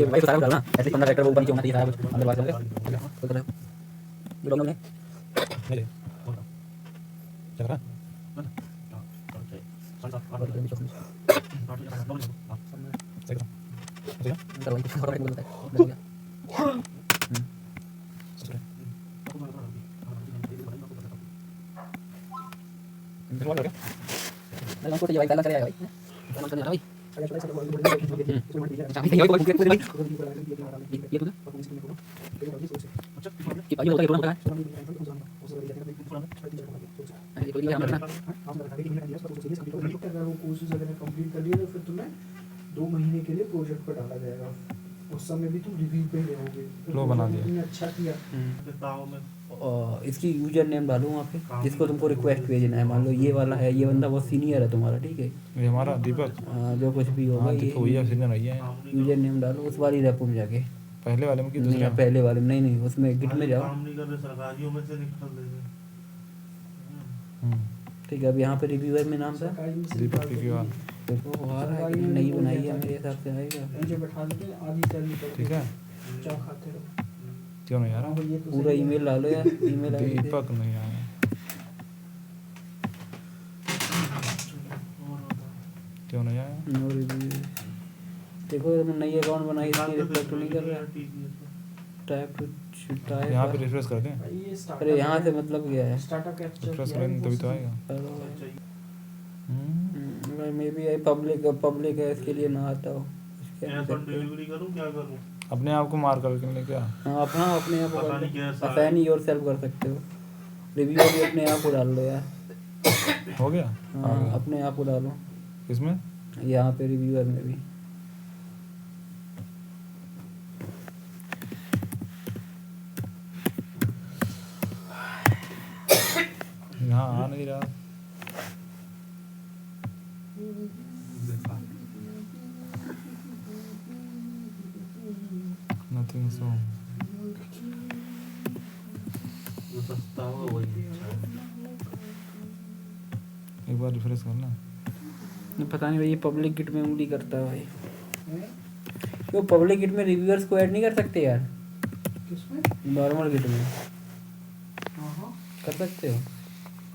भाई सारा डालना, एटलीस्ट 15 कैरेक्टर वो ऊपर नीचे होना चाहिए सारा कुछ अंदर बाहर होगा। ये लोग ने क्या करा? अगर वो कोर्सेज अगर कंप्लीट कर लिए तो फिर तुम्हें 2 महीने के लिए प्रोजेक्ट पर डाला जाएगा। उस समय भी तुम रिव्यू पे ही रहोगे। लो बना दिया। तुमने अच्छा किया। इसकी यूजर नेम डालो वहाँ पे, जिसको तुमको रिक्वेस्ट भेजना है। मान लो ये वाला है, ये बंदा बहुत सीनियर है तुम्हारा, ठीक है। ये हमारा दीपक, जो कुछ भी होगा ये भैया सीनियर भैया है। यूजर नेम डालो उस वाली रेपो में जाके। पहले वाले में कि नहीं, दूसरे? पहले वाले में नहीं, उसमें गिट में जाओ, ठीक है। अब यहाँ पे रिव्यूअर में नाम था दीपक पीकेवाल, देखो आ रहा है कि नहीं बनाई है, मेरे हिसाब से आएगा। मुझे बैठा देते आधी सैलरी कर ठीक है। चाय खाते रहो। क्यों नहीं आ हाँ रहा? भाई, ये तो पूरा सही है। ईमेल डालो यार, ईमेल आईडी दे। दीपक नहीं आया, क्यों नहीं आया? No review. देखो तुमने नई अकाउंट बनाई, इसकी रिफ्लेक्ट नहीं कर रहा। टाइप यहाँ पे रिफ्रेश कर दें। भाई ये स्टार्टअप अरे यहाँ से मतलब क्या है, स्टार्टअप कैप्चर रिफ्रेश करेंगे तभी तो आएगा। मे बी आई पब्लिक है, इसके लिए ना आता हो। डिलीवरी करूँ क्या करूँ? अपने आप को मार करके ले क्या? हाँ अपने आप पता नहीं कैसा है। असाइन योर सेल्फ कर सकते हो। रिव्यू भी अपने आप को डाल लो यार। हो गया? हाँ अपने आप को डालो इसमें यहाँ पे रिव्यूअर में भी। यहाँ आ नहीं रहा। Think so. जो सस्ता होगा वही अच्छा है। एक बार रिफ्रेश करना। पता नहीं भाई, ये पब्लिक गिट में उंगली करता है भाई। हैं? क्यों पब्लिक गिट में रिव्यूअर्स को ऐड नहीं कर सकते यार? किसमें? नॉर्मल गिट में हाँ हाँ कर सकते हो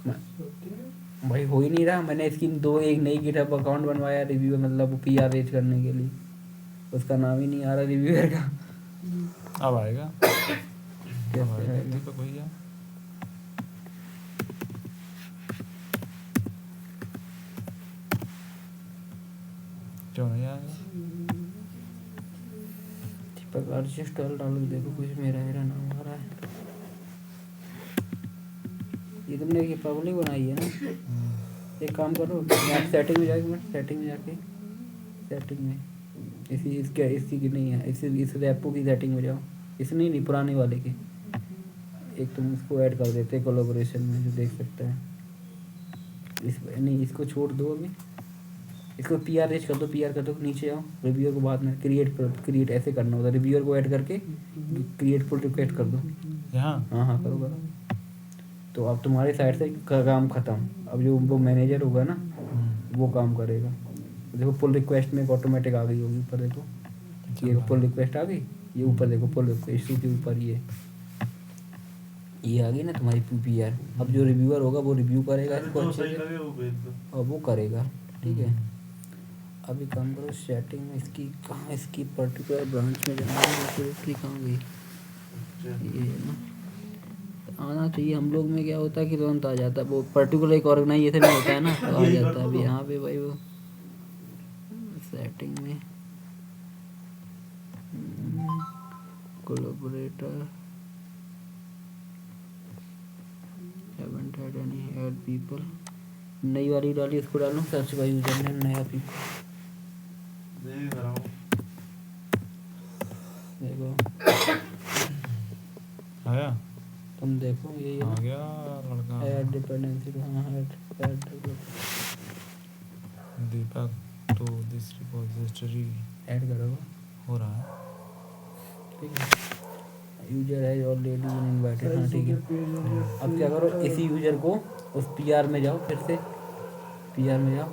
करते हैं। भाई? हो ही नहीं रहा। मैंने इसकी एक नई गिटहब अकाउंट बनवाया रिव्यू, मतलब PR रेज करने के लिए। उसका नाम ही नहीं आ रहा रिव्यूअर का। अब आएगा। कैसे अब आएगा आएगा? दीपक भैया। क्यों नहीं आएगा? दीपक रजिस्टर डालो, देखो कुछ मेरा मेरा नाम आ रहा है। ये तुमने ये पब्लिक बनाई है ना? एक काम करो, यहाँ सेटिंग में जाके, सेटिंग में जाके, सेटिंग में इसी की नहीं है, इस रैपो की सेटिंग में जाओ। इस नहीं पुराने वाले की। एक तुम इसको ऐड कर देते कोलैबोरेशन में, जो देख सकता है। नहीं, इसको छोड़ दो अभी, इसको PR रेज कर दो, PR कर दो, नीचे आओ, रिव्यूअर को बाद में क्रिएट ऐसे करना होता है। रिव्यूअर को ऐड करके क्रिएट पुल रिक्वेस्ट कर दो। यहाँ हाँ करो करो। तो अब तुम्हारे साइड से काम खत्म। अब जो वो मैनेजर होगा ना, वो काम करेगा। देखो पुल रिक्वेस्ट में एक ऑटोमेटिक आ गई होगी ऊपर, देखो ये पुल रिक्वेस्ट आ गई। ये ऊपर देखो पुल रिक्वेस्ट के ऊपर ये आ गई ना तुम्हारी PR। अब जो रिव्यूअर होगा वो रिव्यू करेगा इसको जो अच्छे सही से, लगे वो भेज दो। और वो करेगा। ठीक है, अभी काम करो सेटिंग में। इसकी कहाँ, इसकी पर्टिकुलर ब्रांच में जाना है, डायरेक्टली कहाँ गई? ये है ना, आना चाहिए। हम लोग में क्या होता है कि तुरंत आ जाता है, वो पर्टिकुलर एक ऑर्गेनाइजेशन में होता है ना, तो आ जाता है। अभी यहाँ पे भाई वो सेटिंग में collaborator, haven't had any add people, नई वाली डाली, इसको डालूं सर्च बाय यूजर नेम नया पीपल। देख रहा हूँ। देखो आया? तुम देखो, ये आ गया लड़का। Add dependency. हाँ add Deepak to this repository add करो, हो रहा है। ठीक है। यूजर है ऑलरेडी इनवाइटेड। हाँ ठीक है। अब क्या करो, इसी यूजर को उस PR में जाओ, फिर से PR में जाओ।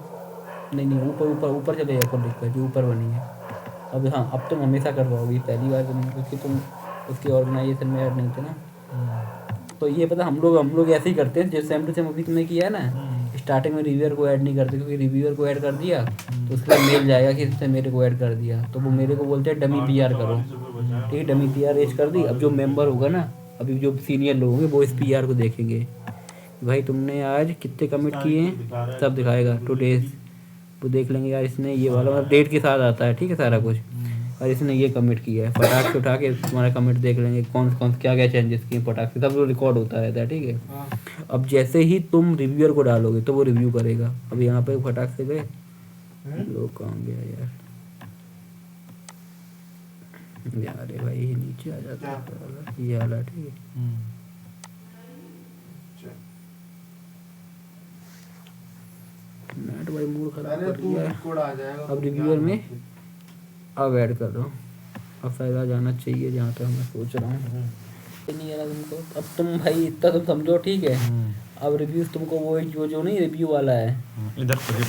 नहीं ऊपर ऊपर ऊपर चले जाओ, पुल रिक्वेस्ट जो ऊपर बनी है। अब हाँ, अब तुम हमेशा करवाओगी, पहली बार तो नहीं, क्योंकि तुम उसके ऑर्गेनाइजेशन में ऐड नहीं थे ना। तो ये पता, हम लोग ऐसे ही करते हैं, जैसे सेम टू सेम अभी तुमने किया है ना। स्टार्टिंग में रिव्यूअर को ऐड नहीं करते, क्योंकि रिव्यूअर को ऐड कर दिया तो उसके बाद मेल जाएगा कि इसने मेरे को ऐड कर दिया, तो वो मेरे को बोलते हैं डमी PR करो। ठीक है, डमी PR रेज कर दी। अब जो मेंबर होगा ना, अभी जो सीनियर लोग होंगे, वो इस PR को देखेंगे, भाई तुमने आज कितने कमिट किए हैं, सब दिखाएगा टुडेज। वो देख लेंगे यार, इसने ये वाला मतलब डेट के साथ आता है, ठीक है सारा कुछ, और इसने ये कमिट किया है। फटाक से उठा के तुम्हारा कमिट देख लेंगे, कौन कौन क्या क्या चेंजेस किए फटाक से, सब वो रिकॉर्ड होता रहता है। ठीक है, अब जैसे ही तुम रिव्यूअर को डालोगे तो वो रिव्यू करेगा। अब यहाँ पे फटाक से गए लोग, कहाँ गया यार भाई, ये नीचे आ जाता है ये वाला। ठीक है, नेट भाई मूड खराब कर दिया है। अब रिव्यूअर में अब ऐड कर दो। अब फायदा जाना चाहिए जहाँ तक मैं सोच रहा हूँ। नहीं यार तुमको, अब तुम भाई इतना तुम समझो, ठीक है। अब रिव्यूज तुमको वो जो नहीं रिव्यू वाला है, इधर बोलो।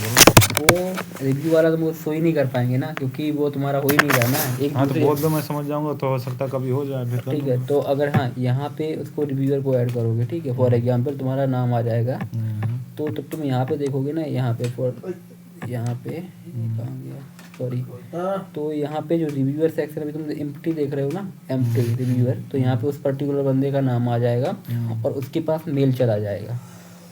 वो रिव्यू वाला तुम सो ही नहीं कर पाएंगे ना, क्योंकि वो तुम्हारा हो ही नहीं रहा ना। एक हाँ तो दूसरे, बोल दो, मैं समझ जाऊंगा, तो हो सकता कभी हो जाए फिर कर ठीक है। दूंगा। तो अगर हाँ यहाँ पे उसको रिव्यूअर को ऐड करोगे, ठीक है, फॉर एग्जांपल तुम्हारा नाम आ जाएगा, तो तब तुम यहाँ पे देखोगे ना, यहाँ पे यहाँ पे कहाँ गया, सॉरी। तो यहाँ पे जो रिव्यूअर सेक्शन अभी तुम एम्प्टी देख रहे हो ना, एम्प्टी रिव्यूअर, तो यहाँ पे उस पर्टिकुलर बंदे का नाम आ जाएगा और उसके पास मेल चला जाएगा।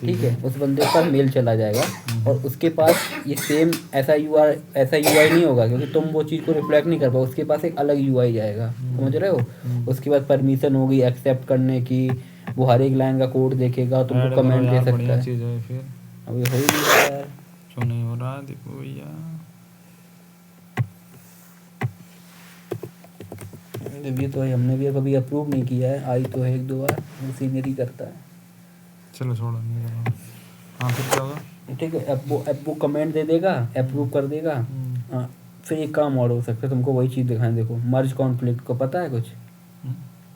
ठीक है, उस बंदे के पास मेल चला जाएगा और उसके पास ये सेम ऐसा UI नहीं होगा, क्योंकि तुम वो चीज़ को रिफ्लेक्ट नहीं कर पाओ। उसके पास एक अलग UI जाएगा, समझ रहे हो। उसके बाद परमिशन होगी एक्सेप्ट करने की, वो हर एक लाइन का कोड देखेगा, तुमको कमेंट दे सकता बढ़िया है। चीज़ है फिर। अभी हो ही नहीं रहा यार, क्यों नहीं हो रहा दीपू भैया? रिव्यू तो हमने भी कभी अप्रूव नहीं किया है, आई तो है 1-2 बार, वो सीनियर ही करता है। चलो छोड़ो, नहीं करो। हाँ फिर क्या होगा? ठीक है, अब वो कमेंट दे देगा, अप्रूव कर देगा। हाँ, फिर एक काम और हो सकता है, तुमको वही चीज़ दिखाएं। देखो मर्ज कॉन्फ्लिक्ट को पता है कुछ?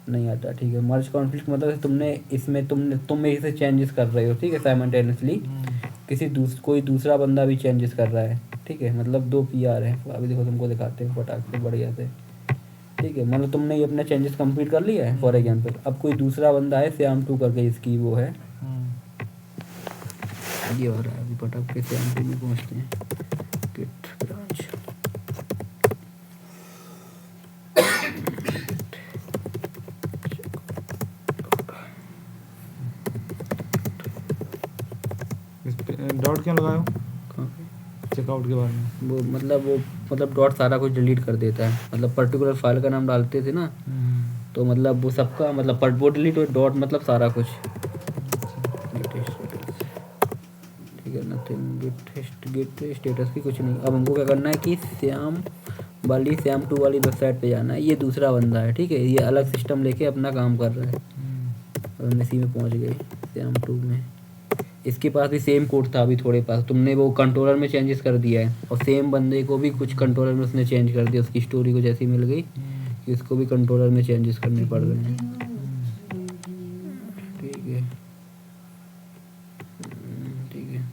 नहीं आता, ठीक है। मर्ज कॉन्फ्लिक्ट मतलब तुमने इसमें तुम इसे चेंजेस कर रहे हो, ठीक है, साइमल्टेनियसली। कोई दूसरा बंदा भी चेंजेस कर रहा है, ठीक है, मतलब 2 PR है। अभी देखो तुमको दिखाते हैं फटाक से बढ़िया से, ठीक है। मतलब तुमने ये अपना चेंजेस कंप्लीट कर लिया है फॉर एग्जांपल। अब कोई दूसरा बंदा है श्याम 2 करके, इसकी वो है, ये हो रहा है। अभी फटाक से श्याम 2 में पहुँचते हैं। गिट ब्रांच, इस पे डॉट क्यों लगाए हो चेकआउट के बारे में? वो मतलब डॉट सारा कुछ डिलीट कर देता है। मतलब पर्टिकुलर फाइल का नाम डालते थे ना, तो मतलब वो सबका मतलब वो डिलीट हो, डॉट मतलब सारा कुछ, ठीक है। नथिंग गिट स्टेटस की कुछ नहीं। अब हमको क्या करना है कि श्याम 2 वाली वेबसाइट पे जाना है। ये दूसरा बंदा है, ठीक है, ये अलग सिस्टम लेके अपना काम कर रहा है। और हम इसी में पहुंच गए श्याम 2 में। इसके पास भी सेम कोड था अभी थोड़े पास, तुमने वो कंट्रोलर में चेंजेस कर दिया है, और सेम बंदे को भी कुछ कंट्रोलर में उसने चेंज कर दिया। उसकी स्टोरी कुछ ऐसी मिल गई कि इसको भी कंट्रोलर में चेंजेस करने पड़ रहे हैं, ठीक है। ठीक है,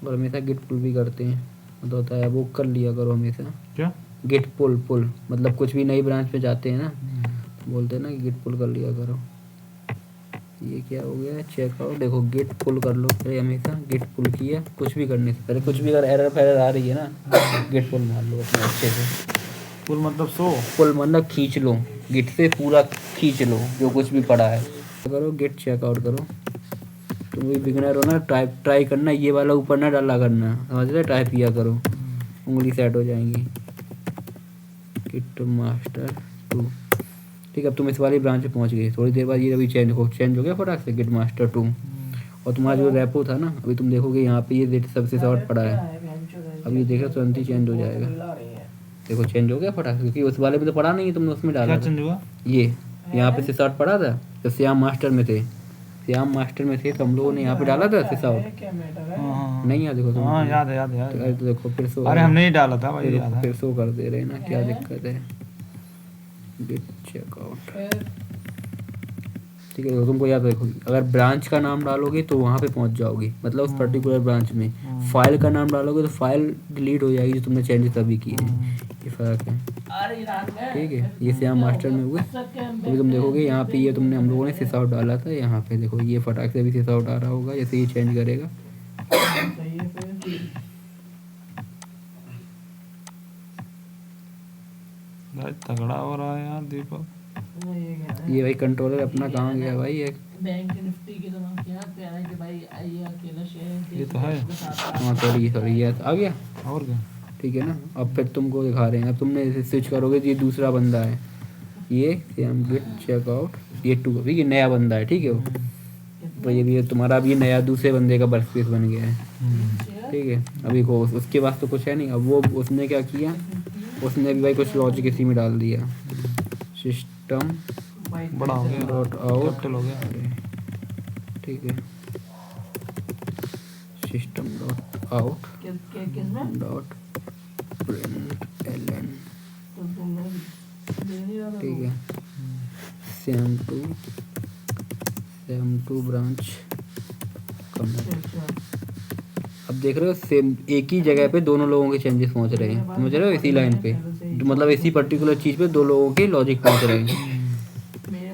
और हमेशा गिट पुल भी करते हैं, मतलब होता है वो कर लिया करो हमेशा। क्या गिट पुल मतलब कुछ भी नई ब्रांच पे जाते हैं ना, बोलते हैं ना कि गिट पुल कर लिया करो। ये क्या हो गया, चेकआउट। देखो गिट पुल कर लो पहले, हमेशा गिट पुल किया कुछ भी करने से पहले। कुछ भी अगर एरर फैरर आ रही है ना, गिट पुल मार लो अपने अच्छे से। पुल मतलब पुल मतलब खींच लो, गिट से पूरा खींच लो जो कुछ भी पड़ा है। करो गिट चेकआउट करो। तुम भी बिगनर हो ना, ट्राई करना, ये वाला ऊपर ना डाला करना, समझ रहे, टाइप किया करो, उंगली सेट हो जाएंगी। गिट मास्टर 2, ठीक है। अब तुम इस वाली ब्रांच पे पहुंच गए। थोड़ी देर बाद ये अभी चेंज हो गया फटाक से गिट मास्टर 2। और तुम्हारा जो रेपो था ना, अभी तुम देखोगे यहाँ पे ये सबसे शॉर्ट पड़ा है। अब ये देखो तुरंत ही चेंज हो जाएगा। देखो चेंज हो गया फटाक से, क्योंकि उस वाले में तो पड़ा नहीं है, तुमने उसमें डाला क्या चेंज हुआ? ये यहाँ पे सिस आउट पड़ा था, तो श्याम मास्टर में थे तो हम लोगों ने यहाँ पे डाला था सिस आउट। नहीं याद, देखो तुम। हाँ याद है तो देखो फिर शो, अरे हमने ही डाला था भाई, याद है। फिर शो कर दे रहे हैं ना, क्या दिक्कत है। गिट चेकआउट, ठीक है। तुमको याद रखो, अगर ब्रांच का नाम डालोगे तो वहाँ पे पहुँच जाओगे, मतलब उस पर्टिकुलर ब्रांच में। फाइल का नाम डालोगे तो फाइल डिलीट हो जाएगी जो तुमने चेंजेस अभी किए हैं। ये फ़र्क है, ठीक है। ये श्याम मास्टर में हुए। अभी तुम देखोगे यहाँ पे ये हम लोगों ने सिस आउट डाला था, यहाँ पे देखो ये फटाक से अभी सिस आउट आ रहा होगा जैसे ये चेंज करेगा। भाई तगड़ा हो रहा है यार दीपक। ये भाई कंट्रोलर अपना कहाँ गया भाई, एक बैंक निफ्टी की तो हम क्या कह रहे हैं कि भाई ये अकेला शेयर ये तो है। हाँ सॉरी ये आ गया, और क्या? ठीक है ना। अब फिर तुमको दिखा रहे हैं, अब तुमने इसे स्विच करोगे तो ये दूसरा बंदा है, ये श्याम गिट चेकआउट, ये 2 अभी ये नया बंदा है, ठीक है। वो तो ये भी तुम्हारा अब ये नया दूसरे बंदे का वर्क स्पेस बन गया है, ठीक है। अभी को उसके पास तो कुछ है नहीं। अब वो उसने क्या किया, उसने भी भाई कुछ लॉजिक इसी में डाल दिया। सिस्टम बड़ा हो गया, डॉट आउट, कैपिटल हो गया, ठीक है। सिस्टम डॉट आउट किसमें डॉट प्रिंट एलन, ठीक है। Shyam 2 branch comment. अब देख रहे हो सेम एक ही जगह पे दोनों लोगों के चेंजेस पहुंच रहे हैं, समझ रहे हो, इसी लाइन पे, मतलब इसी पर्टिकुलर चीज़ पे 2 लोगों के लॉजिक पहुंच रहे हैं।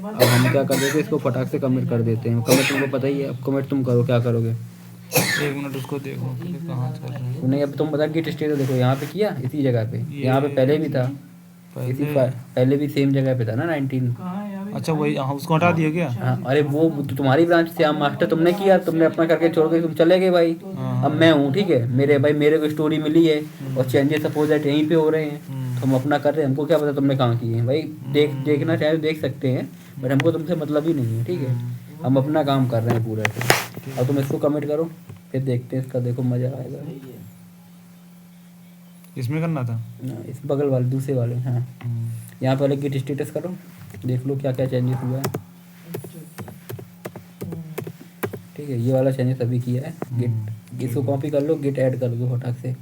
अब हम क्या कर देते हैं, इसको फटाक से कमिट कर देते हैं। कमिट तुमको पता ही है, अब कमिट तुम करो, क्या करोगे। 1 मिनट उसको देखो कि कहाँ चल रहा है। नहीं अब तुम बता, गिट स्टेटस देखो यहाँ पे किया, इसी जगह पे, यहाँ पे पहले भी था, इसी पहले भी सेम जगह पे था ना 19। अच्छा वही, हाँ उसको हटा दिया क्या? हाँ अरे वो तुम्हारी ब्रांच श्याम मास्टर तुमने किया, तुमने अपना करके छोड़ के तुम चले गए भाई। अब मैं हूँ, ठीक है, मेरे को स्टोरी मिली है और चेंजेस सपोज दैट यहीं पे हो रहे हैं, तो हम अपना कर रहे हैं। हमको क्या पता तुमने कहाँ किए हैं भाई, देखना चाहे तो देख सकते हैं, बट हमको तुमसे मतलब ही नहीं है, ठीक है। हम अपना काम कर रहे हैं पूरा से। अब तुम इसको कमिट करो, फिर देखते हैं इसका, देखो मज़ा आएगा। इसमें करना था, इस बगल वाले दूसरे वाले, हाँ यहाँ पहले गिट स्टेटस करो, देख लो क्या क्या चेंजेस हुआ है, ठीक है। ये वाला चेंजेस अभी किया है। गिट इसको कॉपी कर लो, गिट ऐड कर दो फटाक से,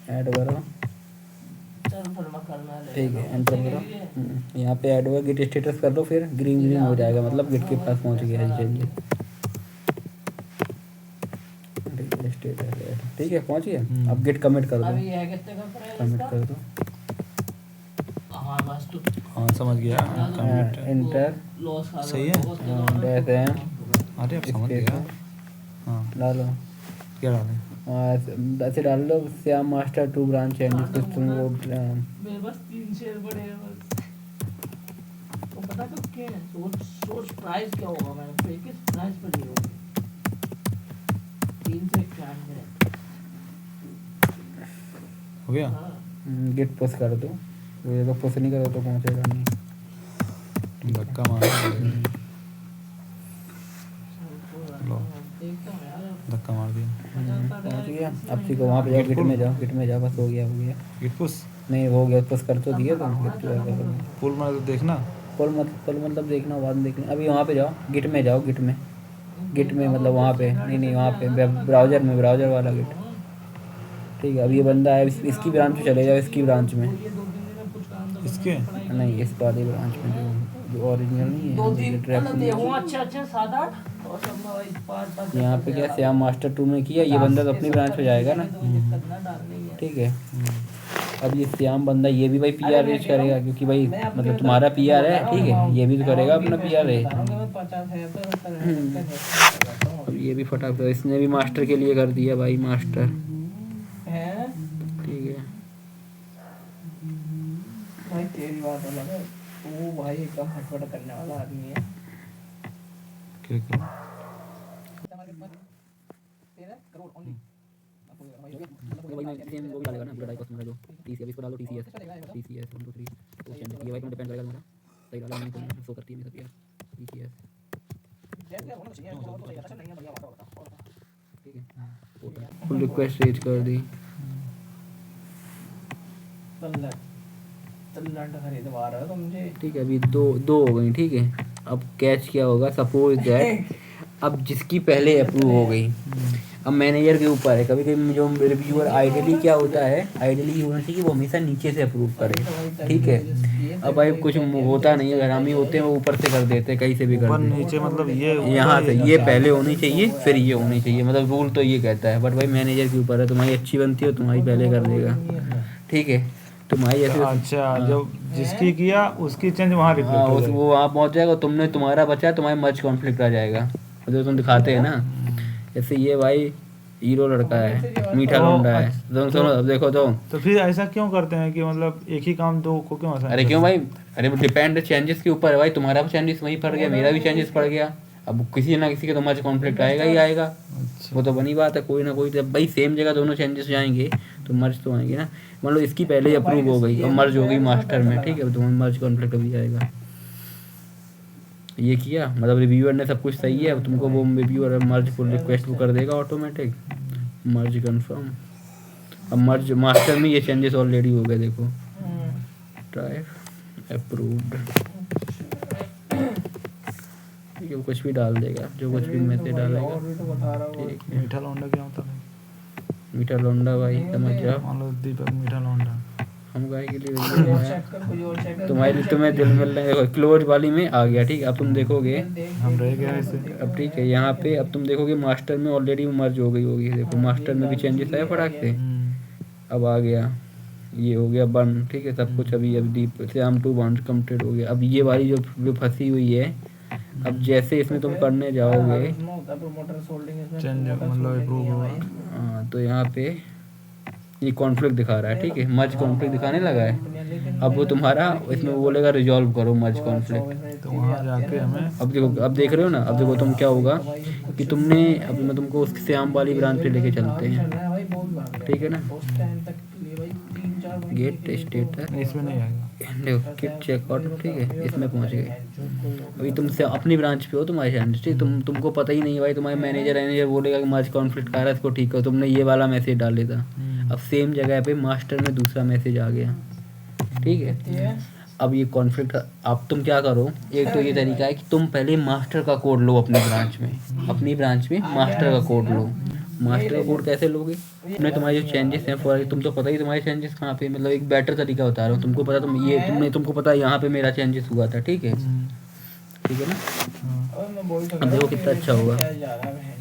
ऐड करो, चल फिर मैं करना ले ठीक है, एंटर करो। यहाँ पे ऐड हुआ, गिट स्टेटस कर दो, फिर ग्रीन ग्रीन हो जाएगा, मतलब गिट के पास पहुँच गया है चेंज। स्टेटस ऐड, ठीक है, पहुँच गया। अब गिट कमिट कर दो, अभी ये कितने का प्राइस कमिट इसका? कर दो, हाँ बस तू हाँ समझ गया। कमिट एंटर, लॉस खा सही है। डैश एम, अरे अब समझ गया। हाँ डालो, क्या डालें? ऐसे डाल दो, श्याम मास्टर 2 ब्रांच है, कुछ तुम वो मेरे पास 3 शेयर पड़े हैं बस। तो पता कब क्या है, सोच प्राइस क्या होगा, मैंने पे किस प्राइस पर लिए होंगे। 391 हो गया। हाँ गिट पुश कर दो, ये तो पुश नहीं करो तो पहुँचेगा नहीं। धक्का मार लो। देखता हूँ यार। धक्का मार दिया। पहुँच गया। अब ठीक है, वहाँ पे जाओ, गिट में जाओ, गिट में जाओ, बस हो गया, हो गया। गिट पुश नहीं हो गया, पुश कर तो दिए तुम, गिट पुल मार तो देखना। पुल मतलब देखना, बाद में देखना। अभी वहाँ पे जाओ, गिट में जाओ, गिट में मतलब वहाँ पे नहीं वहाँ पे ब्राउज़र में, ब्राउज़र वाला गिट, ठीक है। अब ये बंदा है, इसकी ब्रांच में चले जाओ, इसकी ब्रांच में, इसके नहीं इस वाली ब्रांच में, जो ओरिजिनल नहीं है, 2-3 ट्रैप मतलब देखो अच्छे 7-8 और सब भाई 5 यहाँ पे क्या श्याम मास्टर 2 में किया, ये बंदा तो अपनी ब्रांच में जाएगा ना, डालनी है। ठीक है। अब ये श्याम बंदा ये भी भाई PR रीच करेगा, क्योंकि भाई मतलब तुम्हारा PR है, ठीक है, ये भी तो करेगा अपना PR है। अब ये भी फटाफट, इसने भी मास्टर के लिए कर दिया भाई, मास्टर, है ठीक है। भाई तेरी बात अलग है, वो भाई एकदम फटफट करने वाला आदमी है। क्या क्या? फुल रिक्वेस्ट रीच कर दी, खरीदवा रहे हो तुम मुझे। ठीक है। अभी दो हो गई, ठीक है। अब कैच क्या होगा, सपोज दैट अब जिसकी पहले अप्रूव हो गई, अब मैनेजर के ऊपर है। कभी कभी जो रिव्यूअर आइडियली क्या होता है, आइडियली होना चाहिए वो हमेशा नीचे से अप्रूव करे, ठीक है। अब भाई कुछ होता नहीं है, हरामी होते हैं वो ऊपर से कर देते हैं, कहीं से भी कर ऊपर देते नीचे मतलब ये हैं। यहाँ से ये पहले होनी चाहिए, फिर ये होनी चाहिए, मतलब रूल तो ये कहता है। बट भाई मैनेजर के ऊपर है, तुम्हारी अच्छी बनती हो तुम्हारी पहले कर देगा, ठीक है। तुम्हारी ऐसे अच्छा जब जिसकी किया उसकी चेंज वहाँ रिफ्लेक्ट हो जाएगी। वो वहाँ पहुँच जाएगा, तुमने तुम्हारा बचा, तुम्हारे मर्ज कॉन्फ्लिक्ट आ जाएगा, जो तुम दिखाते हैं ना। जैसे ये भाई हीरो लड़का है, मीठा लौंडा है, तुम सुनो अब देखो तो फिर ऐसा क्यों करते हैं कि मतलब एक ही काम दो को क्यों आसान अरे क्यों भाई, अरे वो डिपेंड चेंजेस के ऊपर है भाई, तुम्हारा भी चेंजेस वहीं पड़ गया, मेरा भी चेंजेस पड़ गया। अब किसी ना किसी के तो मर्ज कॉन्फ्लिक्ट आएगा ही आएगा, वो तो बनी बात है। कोई ना कोई जब भाई सेम जगह दोनों चेंजेस जाएंगे तो मर्ज तो आएंगे ना। मान लो इसकी पहले ही अप्रूव हो गई, अब मर्ज हो गई मास्टर में, ठीक है, तो मर्ज कॉन्फ्लिक्ट भी आएगा। ये किया मतलब रिव्यूअर ने सब कुछ सही है, अब तुमको वो रिव्यूअर मर्ज पुल रिक्वेस्ट वो कर देगा ऑटोमेटिक, मर्ज कंफर्म। अब मर्ज मास्टर में ये चेंजेस ऑलरेडी हो गए, देखो ड्राइव अप्रूव्ड, ठीक है। वो कुछ भी डाल देगा, जो कुछ भी मैसेज डालेगा, ठीक है। मीठा लौंडा क्या होता है? मीठा लौंडा भाई समझ जाओ, मान लो दीपक मीठा लौंडा, हम गाय के लिए तुम्हारे तुम्हें दिल मिल रहा है। देखो क्लोज वाली में आ गया, ठीक है। अब तुम देखोगे, हम रह गए ऐसे। अब ठीक है, यहाँ पे अब तुम देखोगे मास्टर में ऑलरेडी मर्ज हो गई होगी, देखो मास्टर में भी चेंजेस आए फटाक से। अब आ गया, ये हो गया बंद, ठीक है, सब कुछ। अभी दीप श्याम 2 बाउंड कंप्लीट हो गया। अब ये वाली जो फंसी हुई है, अब जैसे इसमें तुम करने जाओगे चेंज मतलब अप्रूव हुआ। हाँ, तो यहाँ पे ये कॉन्फ्लिक्ट दिखा रहा है, ठीक है, मर्ज कॉन्फ्लिक्ट दिखाने लगा है। अब वो तुम्हारा इसमें वो बोलेगा रिजॉल्व करो मर्ज कॉन्फ्लिक्ट, तो वहाँ जाके हमें अब देखो, अब देख रहे हो ना। अब देखो तुम क्या होगा कि तुमने, अब मैं तुमको उस श्याम वाली ब्रांच पे लेके चलते हैं, ठीक है ना। गेट स्टेटस इसमें नहीं आएगा, देखो किट चेकआउट, ठीक है, इसमें पहुंच गए। अभी तुमसे अपनी ब्रांच पे हो, तुम्हारे चैनल, ठीक, तुमको पता ही नहीं भाई, तुम्हारे मैनेजर बोलेगा कि मर्ज कॉन्फ्लिक्ट आ रहा है, इसको ठीक करो, तुमने ये वाला मैसेज डाल देता। अब सेम जगह पे मास्टर में दूसरा मैसेज आ गया, ठीक है। अब ये कॉन्फ्लिक्ट, अब तुम क्या करो, एक तो ये तरीका है कि तुम पहले मास्टर का कोड लो अपनी ब्रांच में, अपनी ब्रांच में मास्टर का कोड लो, मास्टर का कोड कैसे लोगे? तुमने तुम्हारे जो चेंजेस हैं फॉर तुम तो पता ही तुम्हारे चेंजेस कहाँ पे, मतलब एक बेटर तरीका बता रहा हूँ तुमको पता, तुमको पता है यहाँ पे मेरा चेंजेस हुआ था, ठीक है ना। और मैं बोल तो अब देखो कितना अच्छा हुआ। क्या जा रहा है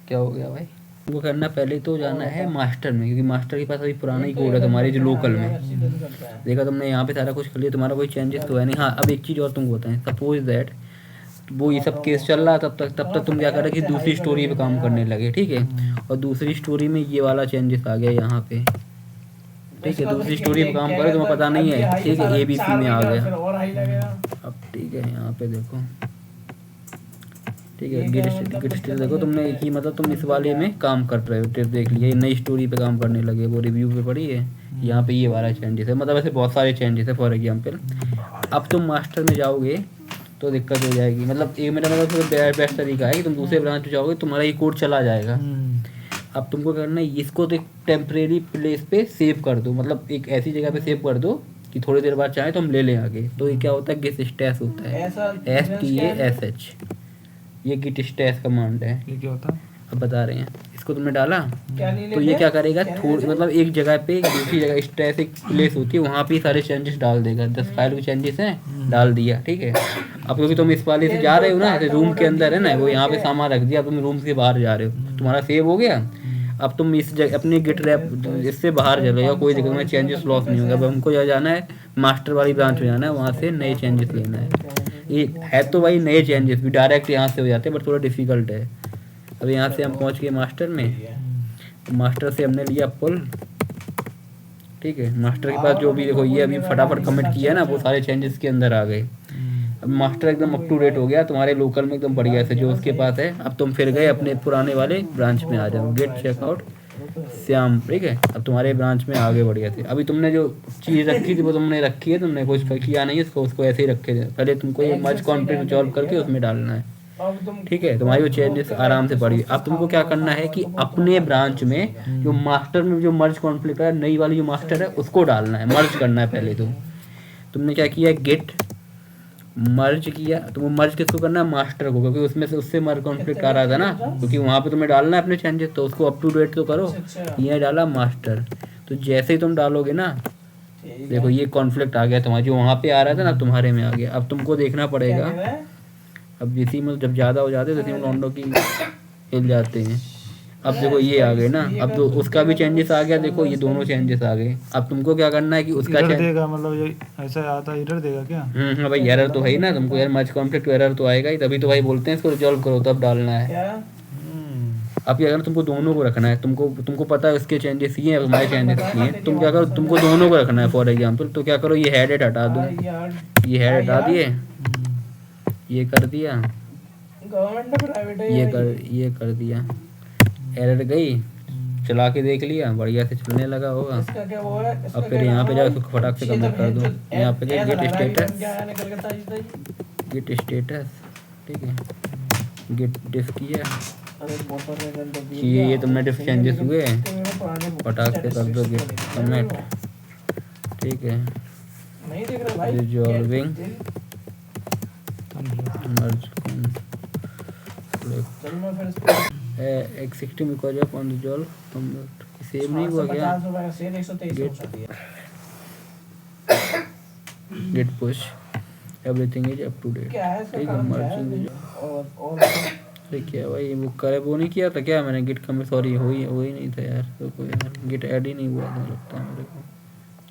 क्या हो गया भाई? तुमको करना पहले तो जाना है मास्टर में, क्योंकि मास्टर के पास अभी पुराना ही कोड है तुम्हारे जो लोकल में। देखा तुमने यहाँ पे सारा कुछ कर लिया, तुम्हारा कोई चेंजेस तो है नहीं। हाँ अब एक चीज़ और तुमको बताएं, सपोज दैट वो ये सब केस चल रहा तब तक तुम क्या करें कि दूसरी स्टोरी पे काम करने लगे, ठीक है। और दूसरी स्टोरी में ये वाला चेंजेस आ गया यहाँ पे, ठीक है। दूसरी स्टोरी पे काम करो, तुम्हें पता नहीं है, ठीक है। ABC में आ गया और हाई लगेगा। अब, ठीक है। यहाँ पे देखो, ठीक है। गिट स्टिल देखो तुमने कि मतलब तुम इस वाले में काम कर रहे हो, टिप देख लिया, ये नई स्टोरी पे काम करने लगे, वो रिव्यू पे पड़ी है। यहाँ पे ये वाला चेंजेस है, मतलब ऐसे बहुत सारे चेंजेस है। फॉर एग्जाम्पल अब तुम मास्टर में जाओगे तो दिक्कत हो जाएगी, मतलब एक मेरा मतलब बेस्ट तरीका है कि तुम दूसरे ब्रांच में जाओगे, तुम्हारा ये कोड चला जाएगा। अब तुमको करना है इसको तो एक टेम्परेरी प्लेस पे सेव कर दो, मतलब एक ऐसी जगह पे सेव कर दो कि थोड़ी देर बाद चाहे तो हम ले लें आगे। तो ये क्या होता है, गिट स्टैश होता है, STASH, ये गिट स्टैश कमांड है। ये क्या होता है? अब बता रहे हैं, इसको तुमने डाला क्या नहीं तो ये लेते? क्या करेगा, थोड़ी मतलब एक जगह पे दूसरी जगह स्टैश एक प्लेस होती है, वहाँ पे सारे चेंजेस डाल देगा। 10 फाइल के चेंजेस हैं, डाल दिया, ठीक है। अब क्योंकि तुम इस वाले से जा रहे हो ना, ऐसे रूम के अंदर है ना, वो यहाँ पे सामान रख दिया, तुम रूम से बाहर जा रहे हो, तुम्हारा सेव हो गया। अब तुम इस जगह अपनी गिट रैप इससे बाहर चलेगा, कोई दिक्कत नहीं, चेंजेस लॉस नहीं होगा। अब हमको यहाँ जाना है मास्टर वाली ब्रांच में जाना है, वहाँ से नए चेंजेस लेना है। ये है तो भाई नए चेंजेस भी डायरेक्ट यहाँ से हो जाते हैं, बट थोड़ा डिफिकल्ट है। अब यहाँ से हम पहुँच गए मास्टर में, मास्टर से हमने लिया पुल, ठीक है। मास्टर के पास जो भी देखो ये अभी फटाफट कमिट किया है ना, वो सारे चेंजेस के अंदर आ गए। अब मास्टर एकदम अप टू डेट हो गया तुम्हारे लोकल में, एकदम बढ़िया से जो उसके पास है। अब तुम फिर गए अपने पुराने वाले ब्रांच में आ जाओ, गेट चेकआउट श्याम, ठीक है। अब तुम्हारे ब्रांच में आगे बढ़िया थे। अभी तुमने जो चीज़ रखी थी वो तुमने रखी है, तुमने कुछ किया नहीं उसको ऐसे ही रखे थे। पहले तुमको ये मर्ज कॉन्फ्लिक्ट सॉल्व करके उसमें डालना है, ठीक है। तुम्हारी वो चेंजेस आराम से पड़ी। अब तुमको क्या करना है कि अपने ब्रांच में जो मास्टर में जो मर्ज कॉन्फ्लिक्ट है, नई वाली जो मास्टर है उसको डालना है, मर्ज करना है पहले। तुमने क्या किया, गेट मर्ज किया, तो वो मर्ज किसको करना है, मास्टर को, क्योंकि उसमें से उससे मर्ज कॉन्फ्लिक्ट आ रहा था ना, क्योंकि वहाँ पे तुम्हें डालना है अपने चेंजेस, तो उसको अप टू डेट तो करो। ये डाला मास्टर, तो जैसे ही तुम डालोगे ना, देखो ये कॉन्फ्लिक्ट आ गया तुम्हारा, जो वहाँ पे आ रहा था ना तुम्हारे में आ गया। अब तुमको देखना पड़ेगा, अब इसी में जब ज़्यादा हो जाते हैं तो इसी में लॉन्डो की हिल जाते हैं। अब देखो ये आ गए ना, अब तो उसका भी चेंजेस आ गया, देखो ये दोनों चेंजेस आ गए। अब तुमको क्या करना है कि उसका एरर देगा, मतलब ये ऐसा आता है, एरर देगा क्या? हाँ भाई, एरर तो है ही ना तुमको यार, मर्ज कॉन्फ्लिक्ट एरर तो आएगा ही, तभी तो भाई बोलते हैं इसको रिजॉल्व करो तब डालना है। अब क्या करना, तुमको दोनों को रखना है, तुमको पता है उसके चेंजेस ये हैं, हमारे चेंजेस ये हैं, तुम क्या करो, तुमको दोनों को रखना है। फॉर एग्जाम्पल तो क्या करो, ये हेड हटा दो, ये हेड हटा दिए, ये कर दिया, गवर्नमेंट प्राइवेट है ये कर दिया, एरर गई, चला के देख लिया, बढ़िया से चलने लगा होगा। इसका क्या वो है, इसका अब फिर क्या यहाँ पे नाम जाओ, है? उसको फटाक से कमेंट कर दो, यहाँ पे ऐसा गेट लग रहा है कि स्टेटस, क्या है, निकल के ताजी ताजी। गेट स्टेटस, ठीक है। गेट डिफ किया अरे मोटर ने गंदा दिया कि ये तुमने डिफ चेंजेस हुए, पुराने फटाक से कर दो गेट कमेंट, ठीक है। नहीं देख रहा भाई, रिजॉल्विंग मर्ज चल मैं फिर इसको existing because of on resolve save नहीं हुआ क्या, 50 रुपए का सेल 123 हो दिया। Git push everything is up to date, क्या है इसका ठीक है। काम क्या है? मर्जिंग और अरे क्या भाई, वो करे वो नहीं किया था क्या मैंने, गिट कमेंट, सॉरी हो ही नहीं था यार, तो कोई यार गिट ऐड ही नहीं हुआ था लगता है मेरे को,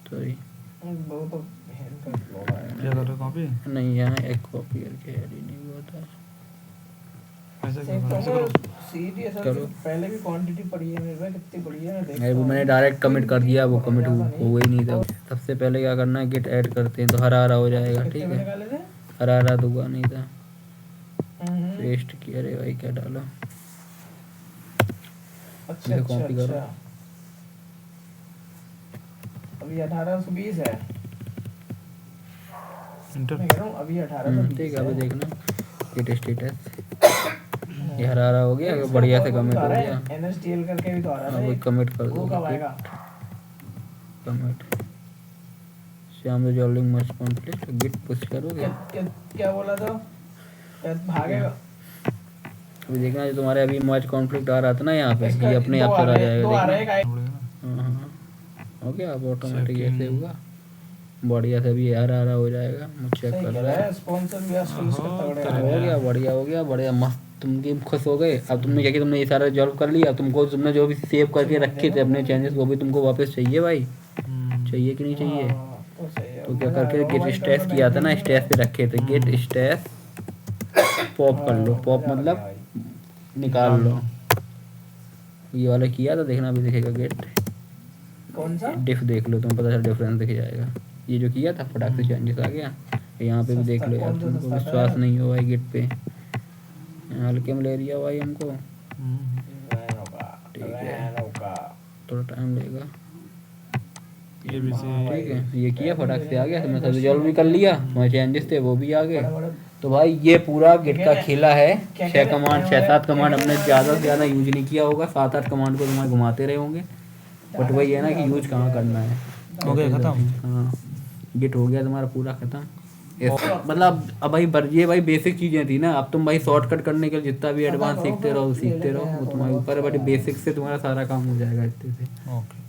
सॉरी। वो तो हैंड कर लो भाई। क्या कर रहे हो, कॉपी? नहीं यहाँ एक कॉपी करके ऐड ही नहीं हुआ था। ऐसा चेक क्यों कर रहे हो? करो सीरियस करो। पहले भी क्वांटिटी पड़ी है मेरे पास, कितनी पड़ी है मैं देखता अरे वो हूँ। मैंने डायरेक्ट कमिट कर दिया, वो कमिट हुआ ही नहीं था। सबसे पहले क्या करना है, गिट ऐड करते हैं तो हरा हो जाएगा, ठीक कितने में है। निकाले थे? हरा तो हुआ नहीं था, हम्म। पेस्ट किया, अरे भाई क्या डाला, अच्छा इसे अच्छा copy करो। अच्छा अभी 1820 है, इंटर मैं कह रहा हूँ अभी 1820 ठीक है। अभी देखना गिट स्टेटस, ये हरा हो गया, बढ़िया से कमिट हो गया। NSDL करके भी तो आ रहा अब था कमिट कर वो दो, कब आएगा? कमिट श्याम रिजॉल्विंग मर्ज कॉन्फ्लिक्ट, गिट पुश करोगे। क्या बोला था? क्या भागेगा? अभी देखना जो तुम्हारे अभी मर्ज कॉन्फ्लिक्ट आ रहा था ना यहाँ पे, ये अपने आप चला जाएगा देखना। हाँ, हो गया अब ऑटोमेटिक ऐसे होगा, बढ़िया से भी आ रहा हो जाएगा। मुझे चेक कर रहा है, स्पॉन्सर भी आजकल इसका तगड़े आ हो रहे गया, बढ़िया हो गया, बढ़िया मस्त। तुम भी खुश हो गए। अब तुमने क्या किया, तुमने ये सारा रिजॉल्व कर लिया। तुमको तुमने जो भी सेव करके रखे थे अपने चेंजेस, वो भी तुमको वापस चाहिए भाई, चाहिए कि नहीं चाहिए? तो सही है। तो क्या करके गेट स्टेस किया था ना, स्टेस पे रखे थे, गेट स्टेस पॉप कर लो। पॉप मतलब निकाल लो, ये वाला किया था, देखना अभी दिखेगा गेट कौन सा? डिफ देख लो, तुम्हें पता चल डिफरेंस दिख जाएगा। ये जो किया था फटाक से चेंजेस आ गया, यहाँ पे भी देख लो यार। तुमको विश्वास नहीं हो भाई गेट पे, यहाँ हल्के में ले लिया भाई हमको, ठीक है थोड़ा टाइम लेगा, ये भी से ठीक है। ये किया फटाक से आ गया, तुमने सब रिजॉल्व भी कर लिया, तुम्हारे चेंजेस थे वो भी आ गए। तो भाई ये पूरा गिट का खेला है। 6-7 कमांड हमने ज़्यादा से ज़्यादा यूज नहीं किया होगा, 7-8 कमांड को तुम्हारे घुमाते रहे होंगे, बट वही है ना कि यूज कहाँ करना है। हो गया खत्म। हाँ, गिट हो गया तुम्हारा पूरा खत्म। मतलब अब भाई ये भाई बेसिक चीज़ें थी ना। अब तुम भाई शॉर्टकट करने के लिए जितना भी एडवांस सीखते रहो वो तुम्हारे ऊपर है, बट बेसिक से तुम्हारा सारा काम हो जाएगा इतने से। ओके।